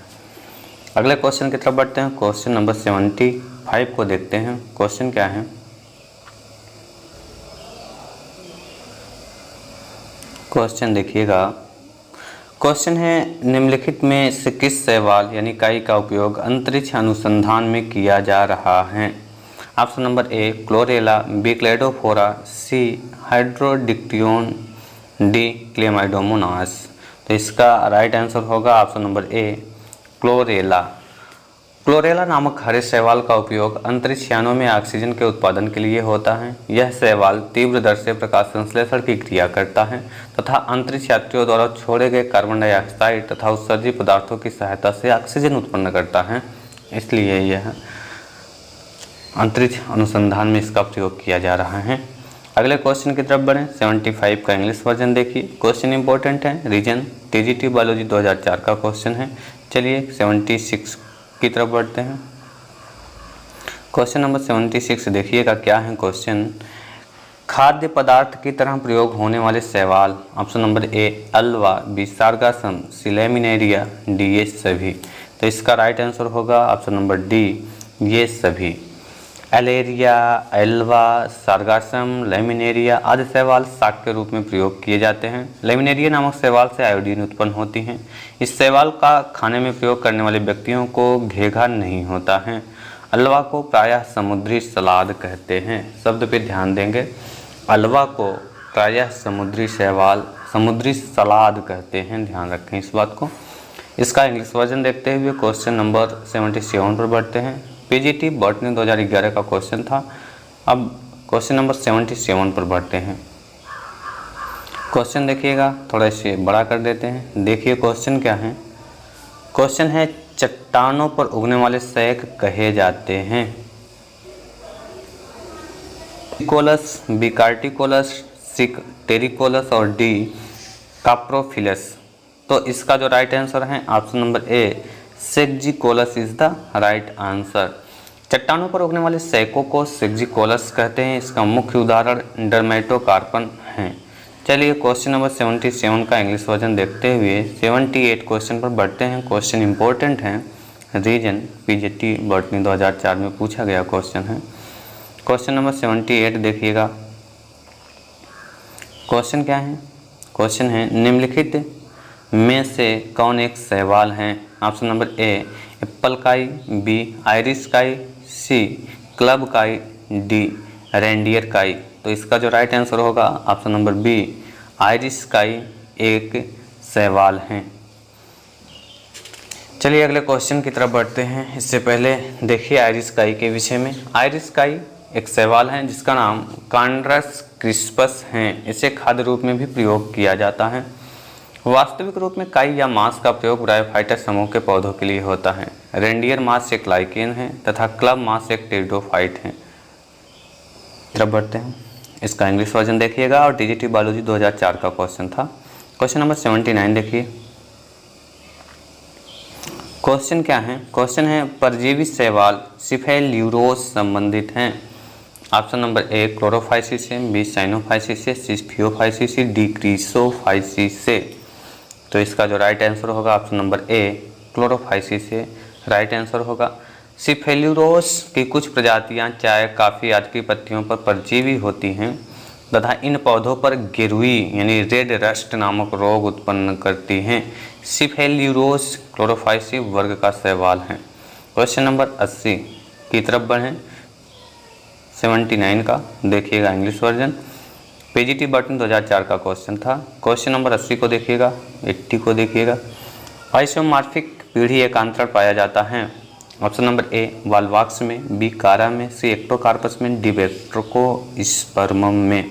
अगले क्वेश्चन की तरफ बढ़ते हैं। क्वेश्चन नंबर 75 को देखते हैं। क्वेश्चन क्या है? क्वेश्चन देखिएगा। क्वेश्चन है निम्नलिखित में से किस शैवाल यानी इकाई का उपयोग अंतरिक्ष अनुसंधान में किया जा रहा है? Option number A chlorella, B cladophora, C hydrodictyon, D Chlamydomonas. तो इसका राइट आंसर होगा option number A chlorella. Chlorella नामक हरे शैवाल का उपयोग अंतरिक्ष यानों में ऑक्सीजन के उत्पादन के लिए होता है। यह शैवाल तीव्र दर से प्रकाश संश्लेषण की क्रिया करता है तथा अंतरिक्ष यात्रियों द्वारा छोड़े गए कार्बन डाइऑक्साइड तथा उत्सर्जी पदार्थों की सहायता से ऑक्सीजन उत्पन्न करता है। इसलिए यह अंतरिक्ष अनुसंधान में इसका प्रयोग किया जा रहा है। अगले क्वेश्चन की तरफ बढ़ें। 75 का इंग्लिश वर्जन देखिए। क्वेश्चन इंपॉर्टेंट है, रीजन टीजीटी बायोलॉजी 2004 का क्वेश्चन है। चलिए 76 की तरफ बढ़ते हैं। क्वेश्चन नंबर 76 देखिएगा क्या है क्वेश्चन। खाद्य पदार्थ की तरह प्रयोग होने वाले शैवाल। Option number A ulva, B sargassum, C laminaria, D ये सभी। तो इसका राइट आंसर होगा ऑप्शन नंबर डी ये सभी। एलेरिया, एल्वा, सार्गासम, लैमिनेरिया आदि शैवाल शाक के रूप में प्रयोग किए जाते हैं। लैमिनेरिया नामक शैवाल से आयोडीन उत्पन्न होती है। इस शैवाल का खाने में प्रयोग करने वाले व्यक्तियों को घेघा नहीं होता है। अल्वा को प्रायः समुद्री सलाद कहते हैं। शब्द पे ध्यान देंगे, अल्वा को प्रायः समुद्री सलाद कहते हैं, ध्यान रखें इस बात को। इसका इंग्लिश वर्जन देखते हुए क्वेश्चन नंबर 77 पर बढ़ते हैं। पीजीटी बॉटनी 2011 का क्वेश्चन था। अब क्वेश्चन नंबर 77 पर बढ़ते हैं। क्वेश्चन देखिएगा, थोड़ा इसे बड़ा कर देते हैं। देखिए क्वेश्चन क्या है। क्वेश्चन है चट्टानों पर उगने वाले सैक कहे जाते हैं? कोलस, बी कार्टिकोलस, सी टेरिकोलस और डी काप्रोफिलस। तो इसका जो राइट आंसर है option number A saxicolous is the right answer. चट्टानों पर उगने वाले सैकों को सेक्जिकोलस कहते हैं। इसका मुख्य उदाहरण डर्मेटोकार्पन है। चलिए क्वेश्चन नंबर 77 का इंग्लिश वर्जन देखते हुए 78 क्वेश्चन पर बढ़ते हैं। क्वेश्चन इंपॉर्टेंट है, रीजन पीजीटी बॉटनी 2004 में पूछा गया क्वेश्चन है। क्वेश्चन नंबर 78 देखिएगा। क्वेश्चन क्या है? क्वेश्चन है निम्नलिखित में से कौन एक शैवाल है? ऑप्शन नंबर ए एप्पल काई, बी आयरिस काई, सी क्लब काई, डी रेंडियर काई। तो इसका जो राइट आंसर होगा ऑप्शन नंबर बी आयरिस काई एक शैवाल है। चलिए अगले क्वेश्चन की तरफ बढ़ते हैं। इससे पहले देखिए आयरिस काई के विषय में। आयरिस काई एक शैवाल है जिसका नाम कांड्रस क्रिस्पस है। इसे खाद्य रूप में भी प्रयोग किया जाता है। वास्तविक रूप में काई या मांस का प्रयोग ब्रायोफाइटस समूह के पौधों के लिए होता है। रेंडियर मांस एक लाइकेन है तथा क्लब मांस एक टेरिडोफाइट है। तरफ बढ़ते हैं। इसका इंग्लिश वर्जन देखिएगा और टीजीटी बायोलॉजी 2004 का क्वेश्चन था। क्वेश्चन नंबर 79 देखिए। क्वेश्चन क्या है? क्वेश्चन है परजीवी शैवाल सिफेल्यूरोस संबंधित हैं। ऑप्शन नंबर ए क्लोरोफाइसिस से, बी साइनोफाइसिस से, सी फियोफाइसिस से, डी क्रीसोफाइसिस से। तो इसका जो राइट आंसर होगा ऑप्शन नंबर ए क्लोरोफाइसिस से राइट आंसर होगा। सिफेल्यूरोस की कुछ प्रजातियां चाय, कॉफ़ी आदि की पत्तियों पर परजीवी होती हैं तथा इन पौधों पर गिरुई यानी रेड रस्ट नामक रोग उत्पन्न करती हैं। सिफेल्यूरोस क्लोरोफाइसिस वर्ग का शैवाल है। क्वेश्चन नंबर 80 की तरफ बढ़ें। 79 का देखिएगा इंग्लिश वर्जन। पीजीटी बॉटनी 2004 का क्वेश्चन था। क्वेश्चन नंबर 80 को देखिएगा, 80 को देखिएगा। आइसोमॉर्फिक पीढ़ी एकांतर पाया जाता है। ऑप्शन नंबर ए वाल्वाक्स में, बी कारा में, सी एक्टोकार्पस में, डी बैक्टेरोस्पर्मम में।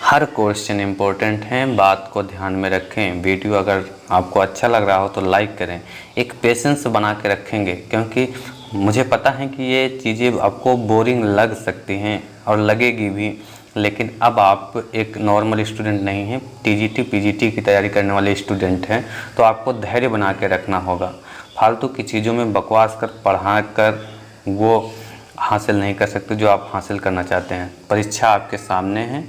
हर क्वेश्चन इंपॉर्टेंट हैं, बात को ध्यान में रखें। वीडियो अगर आपको अच्छा लग रहा हो तो लाइक करें, एक पेशेंस बना के रखेंगे, क्योंकि मुझे पता है कि ये चीज़ें आपको बोरिंग लग सकती हैं और लगेगी भी, लेकिन अब आप एक नॉर्मल स्टूडेंट नहीं हैं, टीजीटी पीजीटी की तैयारी करने वाले स्टूडेंट हैं, तो आपको धैर्य बना के रखना होगा। फालतू की चीज़ों में बकवास कर पढ़ा कर वो हासिल नहीं कर सकते जो आप हासिल करना चाहते हैं। परीक्षा आपके सामने है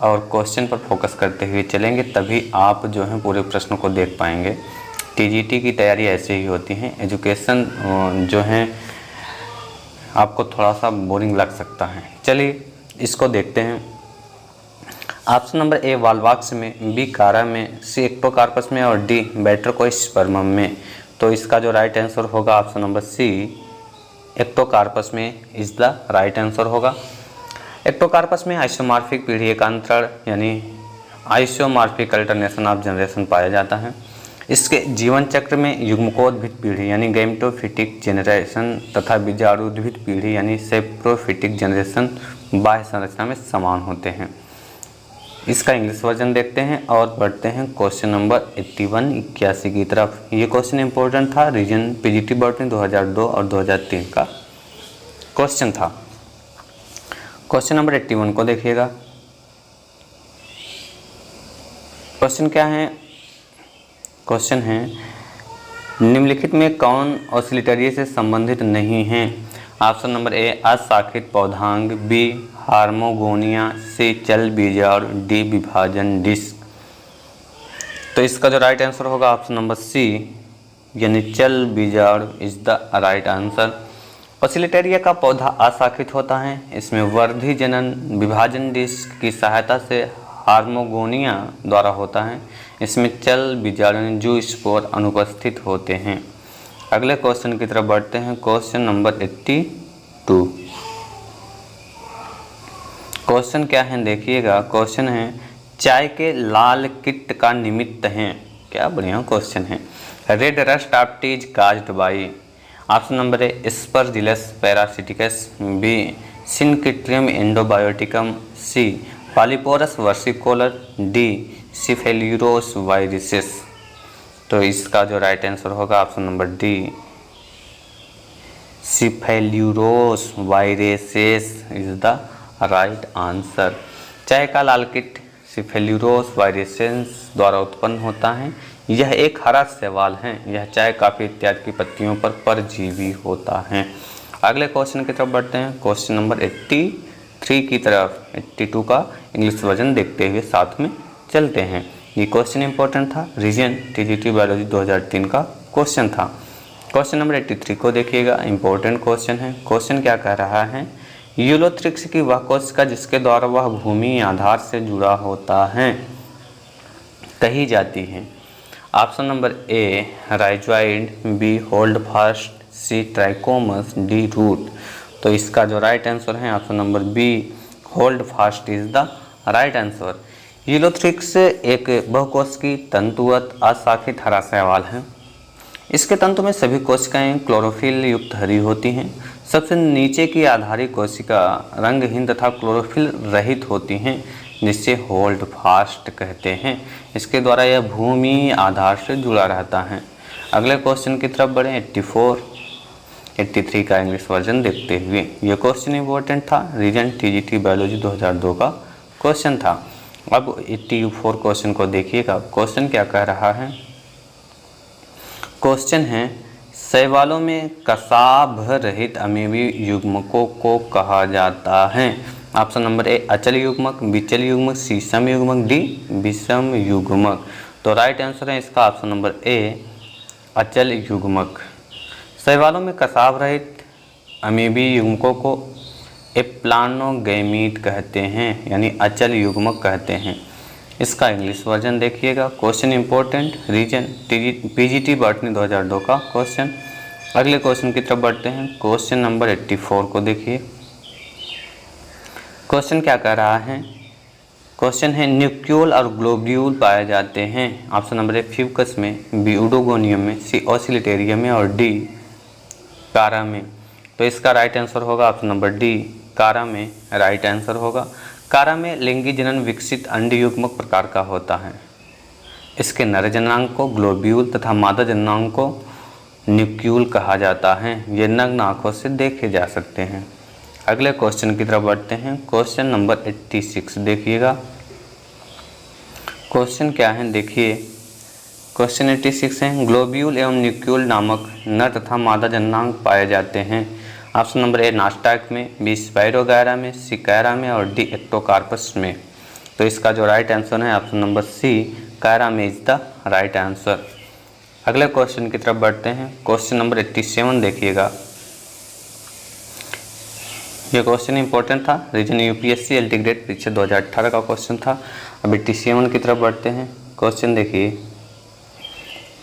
और क्वेश्चन पर फोकस करते हुए चलेंगे, तभी आप जो है पूरे प्रश्न को देख पाएंगे। टीजीटी की तैयारी ऐसे ही होती है। एजुकेशन जो है आपको थोड़ा सा बोरिंग लग सकता है। चलिए इसको देखते हैं। ऑप्शन नंबर ए वाल्वाक्स में, बी कारा में, सी एक्टोकार्पस में और डी बैक्टेरोस्पर्मम में। तो इसका जो राइट आंसर होगा ऑप्शन नंबर सी एक्टोकार्पस में इज द राइट आंसर होगा। एक्टोकार्पस में आइसोमॉर्फिक पीढ़ी एकांतर यानी आइसोमॉर्फिक अल्टरनेशन ऑफ जनरेशन पाया जाता है। इसके जीवन चक्र में युग्मकोद्भिद पीढ़ी यानी गैमेटोफिटिक जनरेशन तथा बीजाणुद्भिद पीढ़ी यानी सेप्रोफिटिक जनरेशन बाह्य संरचना में समान होते हैं। इसका इंग्लिश वर्जन देखते हैं और बढ़ते हैं क्वेश्चन नंबर 81 की तरफ। ये क्वेश्चन इंपॉर्टेंट था, रीजन पीजीटी बॉटनी 2002 और 2003 का क्वेश्चन था। क्वेश्चन नंबर 81 को देखिएगा। क्वेश्चन क्या है? क्वेश्चन है निम्नलिखित में कौन ऑसिलेटरी से संबंधित नहीं है? ऑप्शन नंबर ए अशाखित पौधांग, बी हार्मोगोनिया, सी चल बीजाणु, डी विभाजन डिस्क। तो इसका जो राइट आंसर होगा ऑप्शन नंबर सी यानी चल बीजाणु इज द राइट आंसर। ऑसिलेटरिया का पौधा अशाखित होता है। इसमें वर्धी जनन विभाजन डिस्क की सहायता से हार्मोगोनिया द्वारा होता है। इसमें चल बीजाणु जूस्पोर अनुपस्थित होते हैं। अगले क्वेश्चन की तरफ बढ़ते हैं। Question number 82। क्वेश्चन क्या है देखिएगा। क्वेश्चन है चाय के लाल किट का निमित्त है। क्या बढ़िया क्वेश्चन है। Red rust of tea is caused by. Option number A aspergillus parasiticus, B synchytrium endobioticum, C polyporus versicolor, D cephaleuros virescens. तो इसका जो राइट आंसर होगा option number D cephaleuros virescens is the right answer. चाय का लाल कीट सिफेल्यूरोस वायरिसेस द्वारा उत्पन्न होता है। यह एक हरा शैवाल है। यह चाय, कॉफी इत्यादि की पत्तियों पर परजीवी होता है। अगले क्वेश्चन की तरफ बढ़ते हैं। क्वेश्चन नंबर 83 की तरफ। 82 का इंग्लिश वर्जन देखते हुए साथ में चलते हैं। ये क्वेश्चन इंपॉर्टेंट था, रीजन टीजीटी बायोलॉजी 2003 का क्वेश्चन था। क्वेश्चन नंबर 83 को देखिएगा, इंपॉर्टेंट क्वेश्चन है। क्वेश्चन क्या कह रहा है? यूलोथ्रिक्स की वह कोशिका जिसके द्वारा वह भूमि आधार से जुड़ा होता है कही जाती है। Option number A rhizoid, B holdfast, C trichomes, D root. तो इसका जो राइट आंसर है option number B holdfast is the right answer. Ulothrix एक बहुकोशिकीय तंतुवत अशाखित हरा शैवाल है। इसके तंतु में सभी कोशिकाएं क्लोरोफिल युक्त हरी होती हैं। सबसे नीचे की आधारी कोशिका रंगहीन तथा क्लोरोफिल रहित होती हैं, जिसे होल्ड फास्ट कहते हैं। इसके द्वारा यह भूमि आधार से जुड़ा रहता है। अगले क्वेश्चन की तरफ बढ़ें। 83 का इंग्लिश वर्जन देखते हुए। यह क्वेश्चन इंपॉर्टेंट था, रीजन टीजीटी बायोलॉजी 2002 का क्वेश्चन था। अब 84 क्वेश्चन को देखिएगा। क्वेश्चन क्या कह रहा है? क्वेश्चन है शैवालों में कसाभ रहित अमीबी युग्मकों को कहा जाता है। ऑप्शन नंबर ए अचल युग्मक, बी चल युग्मक, सी सम युग्मक, डी विषम युग्मक। तो राइट आंसर है इसका ऑप्शन नंबर ए अचल युग्मक। शैवालों में कसाभ रहित अमीबी युग्मकों को एप्लानोगैमीट कहते हैं, यानी अचल युग्मक कहते हैं। इसका इंग्लिश वर्जन देखिएगा। Question important, reason PGT botany 2002 का क्वेश्चन। अगले क्वेश्चन की तरफ बढ़ते हैं। क्वेश्चन नंबर 84 को देखिए। क्वेश्चन क्या कह रहा है? क्वेश्चन है न्यूक्लियोल और ग्लोब्यूल पाए जाते हैं। ऑप्शन नंबर ए फ्यूकस में, बी यूडोगोनियम में, सी ऑसिलेटेरियम में और डी कारा में। तो इसका राइट आंसर होगा ऑप्शन नंबर डी, कारा में राइट आंसर होगा। कारा में लिंगी जनन विकसित अंड युग्मक प्रकार का होता है। इसके नर जननांग को ग्लोब्यूल तथा मादा जननांग को न्यूक्लियोल कहा जाता है। ये नग्न आंखों से देखे जा सकते हैं। अगले क्वेश्चन की तरफ बढ़ते हैं। क्वेश्चन नंबर 86 देखिएगा। क्वेश्चन क्या है देखिए। क्वेश्चन 86 है ग्लोब्यूल एवं न्यूक्लियोल नामक नर तथा मादा जननांग पाए जाते हैं। ऑप्शन नंबर ए नास्टाक में, बी स्पाइरोगायरा में, सी कायरा में और डी एक्टोकार्पस में। तो इसका जो राइट आंसर है ऑप्शन नंबर सी, कायरा में इज द राइट आंसर। अगले क्वेश्चन की तरफ बढ़ते हैं। क्वेश्चन नंबर 87 देखिएगा। यह क्वेश्चन इंपॉर्टेंट था, रीजन यूपीएससी एलटी ग्रेड परीक्षा 2018 का क्वेश्चन था। अब 87 की तरफ बढ़ते हैं। क्वेश्चन देखिए।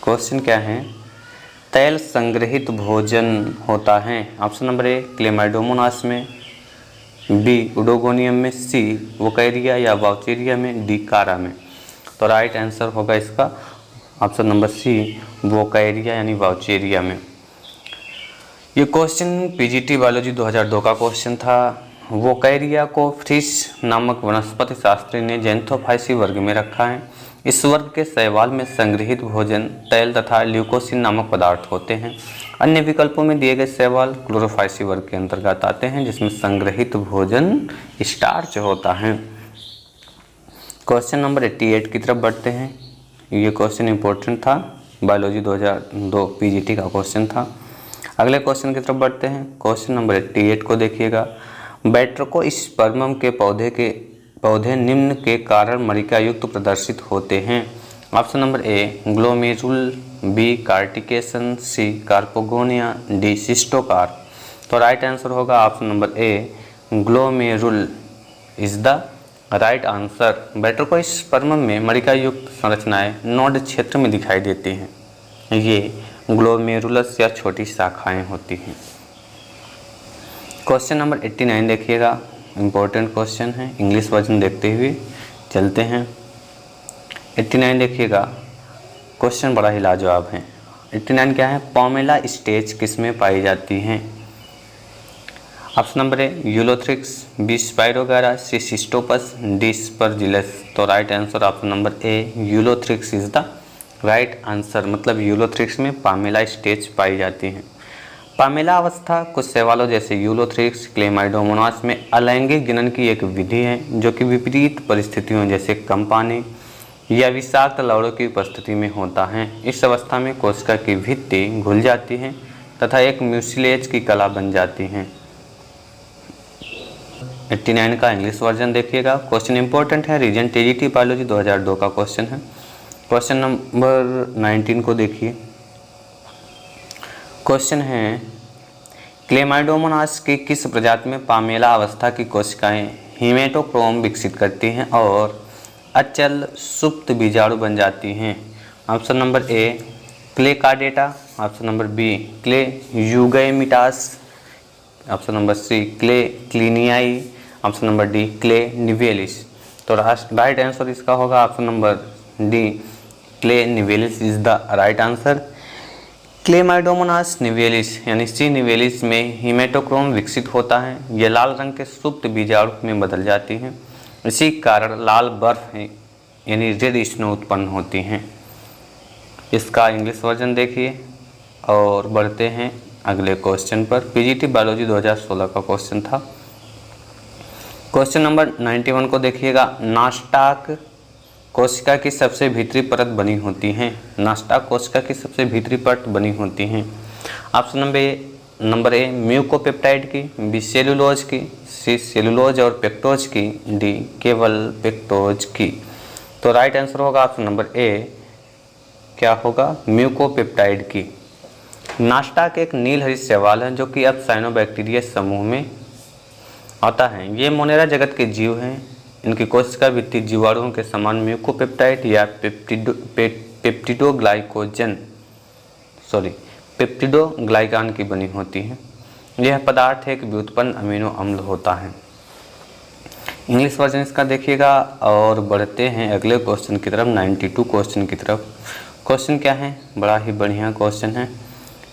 क्वेश्चन क्या है, तैल संग्रहित भोजन होता है। ऑप्शन नंबर ए क्लेमाइडोमोनास में, बी यूडोगोनियम में, सी वोकैरिया या वाउचेरिया में, डी कारा में। तो राइट आंसर होगा इसका ऑप्शन नंबर सी, वोकैरिया यानी वाउचेरिया में। ये क्वेश्चन पीजीटी बायोलॉजी 2002 का क्वेश्चन था। वोकैरिया को फ्रिश नामक वनस्पति शास्त्री ने ज़ैंथोफाइसी वर्ग में रखा है। इस वर्ग के शैवाल में संग्रहित भोजन तैल तथा ल्यूकोसिन नामक पदार्थ होते हैं। अन्य विकल्पों में दिए गए शैवाल क्लोरोफाइसी वर्ग के अंतर्गत आते हैं, जिसमें संग्रहित भोजन स्टार्च होता है। क्वेश्चन नंबर 88 की तरफ बढ़ते हैं। ये क्वेश्चन इंपॉर्टेंट था, बायोलॉजी 2002 पीजीटी का क्वेश्चन था। अगले क्वेश्चन की तरफ बढ़ते हैं। क्वेश्चन नंबर 88 को देखिएगा। बैट्रिकोस्पर्मम के पौधे निम्न के कारण मरिका युक्त प्रदर्शित होते हैं। Option number A glomerule, B cortication, C carpogonia, D cystocarp. तो राइट आंसर होगा option number A glomerule is the right answer. Batrachospermum में मरिका युक्त संरचनाएं नोड क्षेत्र में दिखाई देती हैं। ये ग्लोमेरुलस या छोटी शाखाएं होती हैं। क्वेश्चन नंबर 89 देखिएगा। इम्पोर्टेंट क्वेश्चन है, इंग्लिश वर्जन देखते हुए चलते हैं। 89 देखिएगा। क्वेश्चन बड़ा ही लाजवाब है। 89 क्या है, पोमेला स्टेज किस में पाई जाती हैं। Option number A ulothrix, B spirogyra, C cystopus, D aspergillus. तो right answer option number A ulothrix is the right answer. मतलब यूलोथ्रिक्स में पामेला स्टेज पाई जाती हैं। पामेला अवस्था कुछ शैवालों जैसे यूलोथ्रिक्स, क्लेमाइडोमोनास में अलैंगिक जनन की एक विधि है, जो कि विपरीत परिस्थितियों जैसे कम पानी या विषाक्त लवड़ों की उपस्थिति में होता है। इस अवस्था में कोशिका की भित्ति घुल जाती है तथा एक म्यूसिलेज की कला बन जाती है। 89 का इंग्लिश वर्जन देखिएगा। क्वेश्चन इंपॉर्टेंट है, रीजन टीजीटी बायोलॉजी 2002 का क्वेश्चन है। क्वेश्चन नंबर 19 को देखिए। क्वेश्चन है क्लेमाइडोमोनास की किस प्रजाति में पामेला अवस्था की कोशिकाएं हीमेटोक्रोम विकसित करती हैं और अचल सुप्त बीजाणु बन जाती हैं। ऑप्शन नंबर ए क्ले कार्डेटा, ऑप्शन नंबर बी क्ले यूगैमिटास, ऑप्शन नंबर सी क्ले क्लिनियाई, ऑप्शन नंबर डी क्ले निवेलिस। तो राइट आंसर इसका होगा ऑप्शन नंबर डी क्ले nivalis is the right answer. Chlamydomonas nivalis यानी सी निवेलिस में हीमेटोक्रोम विकसित होता है। ये लाल रंग के सुप्त बीजाणु में बदल जाती हैं। इसी कारण लाल बर्फ यानी रेड स्नो उत्पन्न होती हैं। इसका इंग्लिश वर्जन देखिए और बढ़ते हैं अगले क्वेश्चन पर। पीजीटी बायोलॉजी 2016 का क्वेश्चन था। क्वेश्चन नंबर 91 को देखिएगा। नास्टाक कोशिका की सबसे भीतरी परत बनी होती हैं। नास्टाक कोशिका की सबसे भीतरी परत बनी होती हैं। ऑप्शन नंबर ए म्यूकोपेप्टाइड की, बी सेलुलोज की, सी सेलुलोज और पेक्टोज की, डी केवल पेक्टोज की। तो राइट आंसर होगा ऑप्शन नंबर ए, क्या होगा, म्यूकोपेप्टाइड की। नास्टाक एक नील हरित शैवाल है जो कि अब साइनोबैक्टीरिया समूह में आता है। ये मोनेरा जगत के जीव हैं। इनकी कोशिका भित्ति जीवाणुओं के समान म्यूकोपेप्टाइड या पेप्टिडोग्लाइकान की बनी होती है। यह पदार्थ एक व्युत्पन्न अमीनो अम्ल होता है। इंग्लिश वर्जन इसका देखिएगा। और बढ़ते हैं अगले क्वेश्चन की तरफ, 92 क्वेश्चन की तरफ। क्वेश्चन क्या है, बड़ा ही बढ़िया क्वेश्चन है।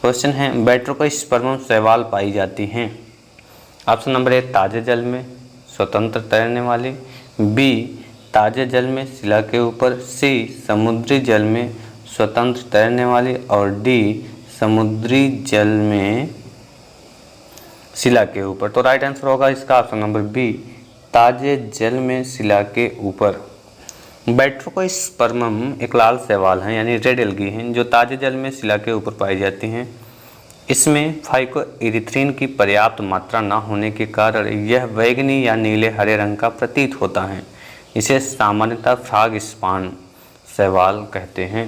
क्वेश्चन है बैट्रोकोस्पर्मम शैवाल पाई जाती हैं। ऑप्शन नंबर ए ताजे जल में स्वतंत्र तैरने वाली, बी ताजे जल में शिला के ऊपर, सी समुद्री जल में स्वतंत्र तैरने वाली और डी समुद्री जल में शिला के ऊपर। तो राइट आंसर होगा इसका ऑप्शन नंबर बी ताजे जल में शिला के ऊपर। बैट्रोकोस्पर्मम एक लाल शैवाल हैं यानी रेड एल्गी हैं जो ताजे जल में शिला के ऊपर पाई जाती हैं। इसमें फाइकोइरिथ्रिन की पर्याप्त मात्रा न होने के कारण यह बैंगनी या नीले हरे रंग का प्रतीत होता है। इसे सामान्यतः फ्रॉग स्पान शैवाल कहते हैं।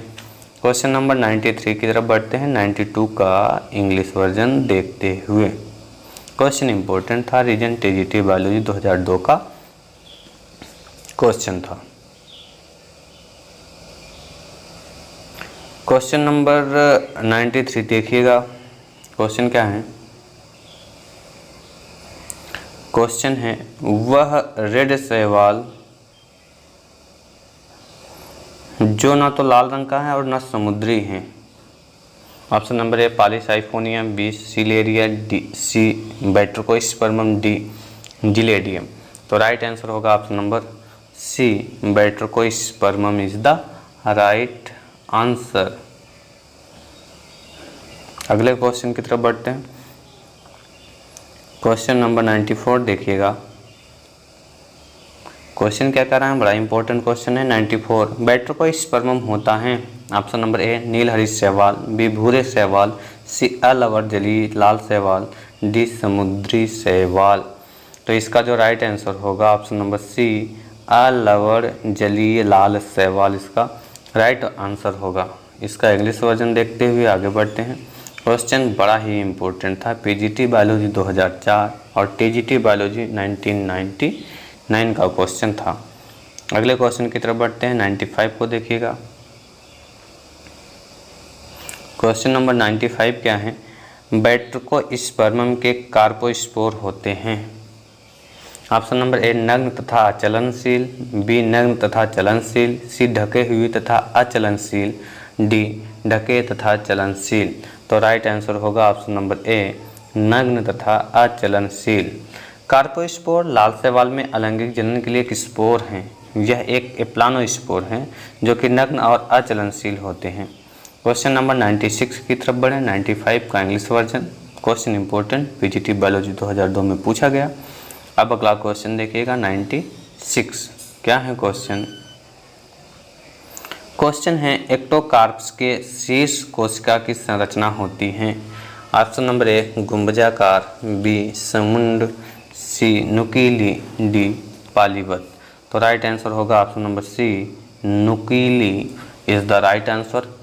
क्वेश्चन नंबर 93 की तरफ बढ़ते हैं, 92 का इंग्लिश वर्जन देखते हुए। क्वेश्चन इंपॉर्टेंट था, रीजन टीजीटी बायोलॉजी 2002 का क्वेश्चन था। क्वेश्चन नंबर 93 देखिएगा। क्वेश्चन क्या है, क्वेश्चन है वह रेड शैवाल जो ना तो लाल रंग का है और ना समुद्री है। Option number A polysiphonium, B सिलेरिया, D C batrachospermum, D gelidium. तो राइट आंसर होगा option number C batrachospermum is the right answer. अगले क्वेश्चन की तरफ बढ़ते हैं। क्वेश्चन नंबर 94 देखिएगा। क्वेश्चन क्या कर रहा है, बड़ा इंपॉर्टेंट क्वेश्चन है। 94 बैट्रोकोस्पर्मम होता है। ऑप्शन नंबर ए नीलहरित शैवाल, बी भूरे शैवाल, सी अलवर जलीय लाल शैवाल, डी समुद्री शैवाल। तो इसका जो राइट आंसर होगा ऑप्शन नंबर सी अलवर जलीय लाल शैवाल इसका राइट आंसर होगा। इसका इंग्लिश वर्जन देखते हुए आगे बढ़ते हैं। क्वेश्चन बड़ा ही इम्पोर्टेंट था, पीजीटी बायोलॉजी 2004 और टीजीटी बायोलॉजी 1999 का क्वेश्चन था। अगले क्वेश्चन की तरफ बढ़ते हैं, 95 को देखिएगा। क्वेश्चन नंबर 95 क्या है, बैट्रोकोस्पर्मम के कार्पोस्पोर होते हैं। ऑप्शन नंबर ए नग्न तथा अचलनशील, बी नग्न तथा चलनशील, सी ढके हुए तथा अचलनशील, डी ढके तथा चलनशील। तो राइट आंसर होगा ऑप्शन नंबर ए नग्न तथा अचलनशील। कार्पोस्पोर लाल शैवाल में अलैंगिक जनन के लिए एक स्पोर हैं। यह एक एप्लानोस्पोर हैं जो कि नग्न और अचलनशील होते हैं। क्वेश्चन नंबर 96 की तरफ बढ़े, 95 का English version. Question important, PGT biology 2002 में पूछा गया। अब अगला क्वेश्चन देखिएगा 96 क्या है क्वेश्चन। क्वेश्चन है एक्टोकार्प्स के शीर्ष कोशिका की संरचना होती है। ऑप्शन नंबर ए गुंबजाकार, बी समुंड, सी नुकीली, डी पालीवत। तो राइट आंसर होगा ऑप्शन नंबर सी नुकीली is the right answer.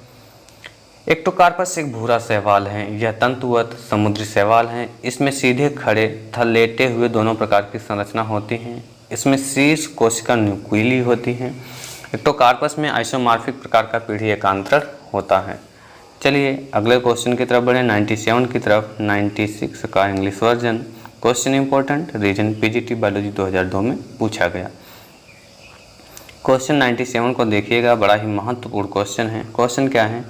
Ectocarpus एक भूरा शैवाल है। यह तंतुवत समुद्री शैवाल है। इसमें सीधे खड़े तथा लेटे हुए दोनों प्रकार की संरचना होती हैं। इसमें शीर्ष कोशिका न्यूक्लियली होती हैं। एक्टोकार्पस में आइसोमॉर्फिक प्रकार का पीढ़ी एकांतर होता है। चलिए अगले क्वेश्चन की तरफ बढ़े, 97 की तरफ। 96 का English version. Question important, reason PGT biology 2002 में पूछा गया। क्वेश्चन 97 को देखिएगा, बड़ा ही महत्वपूर्ण क्वेश्चन है। क्वेश्चन क्या है,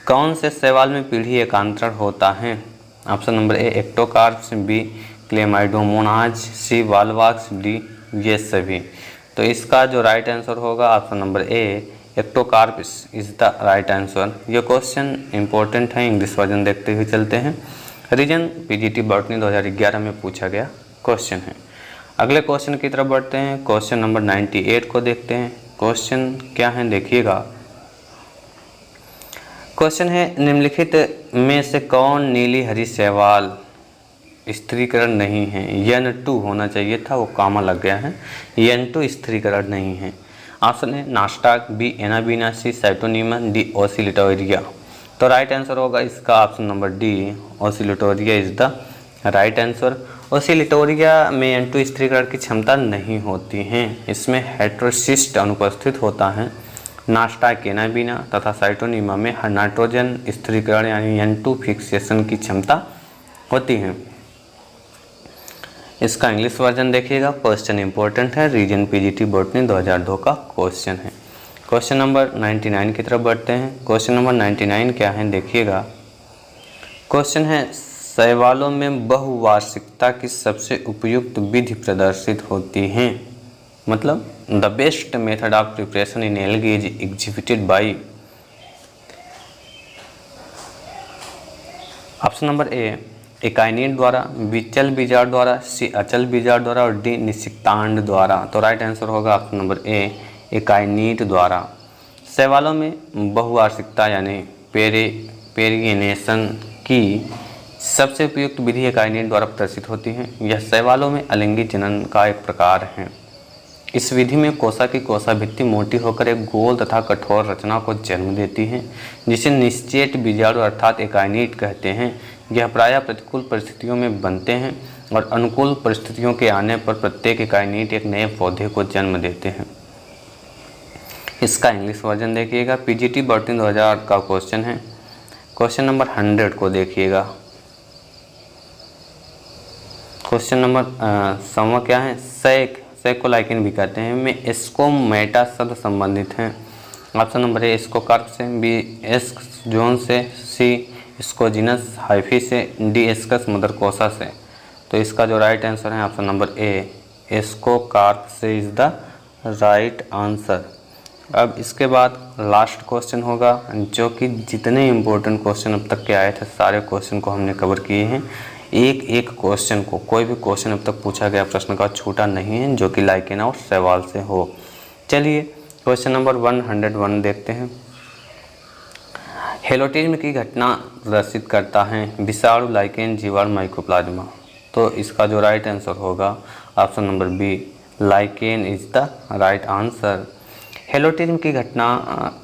कौन से शैवाल में पीढ़ी एकांतर होता है। Option number A ectocarpus, B chlamydomonas, C volvox, D ये सभी। तो इसका जो राइट आंसर होगा option number A ectocarpus is the right answer. ये क्वेश्चन इंपॉर्टेंट है, इंग्लिश वर्जन देखते हुए चलते हैं। रीजन पीजीटी बॉटनी 2011 में पूछा गया क्वेश्चन है। अगले क्वेश्चन की तरफ बढ़ते हैं। क्वेश्चन नंबर 98 को देखते हैं। क्वेश्चन क्या है देखिएगा। क्वेश्चन है निम्नलिखित में से कौन नीली हरी शैवाल स्थिरीकरण नहीं है। N2 होना चाहिए था, वो कामा लग गया है। N2 स्थिरीकरण नहीं है। ऑप्शन है nostoc, B anabaena, C scytonema, D oscillatoria. तो राइट आंसर होगा इसका option number D oscillatoria is the right answer. Oscillatoria में N2 स्थिरीकरण की क्षमता नहीं होती है। इसमें हेट्रोसिस्ट अनुपस्थित होता है। नास्टाक, एनाबीना तथा साइटोनीमा में नाइट्रोजन स्थिरीकरण यानी N2 फिक्सेशन की क्षमता होती है। इसका इंग्लिश वर्जन देखिएगा। क्वेश्चन इंपॉर्टेंट है, रीजन पीजीटी बॉटनी 2002 का क्वेश्चन है। क्वेश्चन नंबर 99 की तरफ बढ़ते हैं। क्वेश्चन नंबर 99 क्या है देखिएगा। क्वेश्चन है, शैवालों में बहुवार्षिकता की सबसे उपयुक्त विधि प्रदर्शित होती है। मतलब the best method of preparation in algae is executed by. Option number ए एकाइनीट द्वारा, बी चल बीजाड़ द्वारा, सी अचल बीजाड़ द्वारा और डी निषिक्तांड द्वारा। तो राइट आंसर होगा ऑप्शन नंबर ए एकाइनीट द्वारा। शैवालों में बहुवार्षिकता यानी पेरिगेनेशन की सबसे उपयुक्त विधि एकाइनीट द्वारा प्रदर्शित होती है। यह शैवालों में अलिंगी जनन का एक प्रकार है। इस विधि में कोसा की कोसा भित्ति मोटी होकर एक गोल तथा कठोर रचना को जन्म देती है, जिसे निश्चेट बीजाणु अर्थात एकाइनीट कहते हैं। यह प्रायः प्रतिकूल परिस्थितियों में बनते हैं और अनुकूल परिस्थितियों के आने पर प्रत्येक एकाइनीट एक नए पौधे को जन्म देते हैं। इसका इंग्लिश वर्जन देखिएगा। पीजीटी बॉटनी 2000 का क्वेश्चन है। क्वेश्चन नंबर 100 को देखिएगा। क्वेश्चन नंबर समूह क्या है, सैक को लाइकेन भी कहते हैं, में एस्कोमेटा शब्द संबंधित हैं। ऑप्शन नंबर ए एस्कोकार्प से, बी एस्क जोन से, सी स्कोजिनस हाइफी से, डी एस्कस मदरकोसा से। तो इसका जो राइट आंसर है ऑप्शन नंबर ए एस्कोकार्प से इज़ द राइट आंसर। अब इसके बाद लास्ट क्वेश्चन होगा, जो कि जितने इम्पोर्टेंट क्वेश्चन अब तक के आए थे सारे क्वेश्चन को हमने कवर किए हैं। एक एक क्वेश्चन को, कोई भी क्वेश्चन अब तक पूछा गया प्रश्न का छूटा नहीं है, जो कि लाइकेन और शैवाल से हो। चलिए क्वेश्चन नंबर 101 देखते हैं। हेलोटिज्म की घटना प्रदर्शित करता है विषाणु, लाइकेन, जीवाणु, माइकोप्लाज्मा। तो इसका जो राइट आंसर होगा option number B lichen is the right answer. Helotism की घटना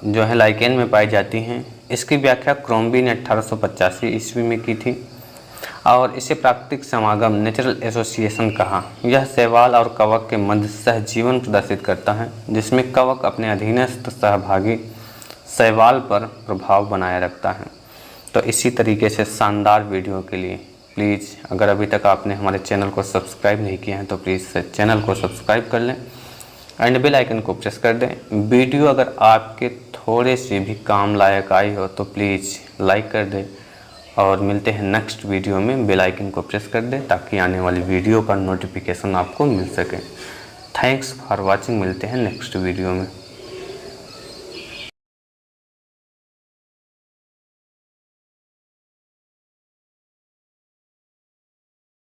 जो है लाइकेन में पाई जाती हैं। इसकी व्याख्या क्रोम्बी ने 1885 ईस्वी में की थी और इसे प्राकृतिक समागम नेचुरल एसोसिएशन कहा। यह शैवाल और कवक के मध्य सहजीवन प्रदर्शित करता है, जिसमें कवक अपने अधीनस्थ सहभागी शैवाल पर प्रभाव बनाए रखता है। तो इसी तरीके से शानदार वीडियो के लिए प्लीज़, अगर अभी तक आपने हमारे चैनल को सब्सक्राइब नहीं किया है तो प्लीज़ चैनल को सब्सक्राइब कर लें एंड बेल आइकन को प्रेस कर दें। वीडियो अगर आपके थोड़े से भी काम लायक आई हो तो प्लीज़ लाइक कर दें और मिलते हैं नेक्स्ट वीडियो में। बेल आइकन को प्रेस कर दें ताकि आने वाली वीडियो का नोटिफिकेशन आपको मिल सके। Thanks for watching. मिलते हैं नेक्स्ट वीडियो में।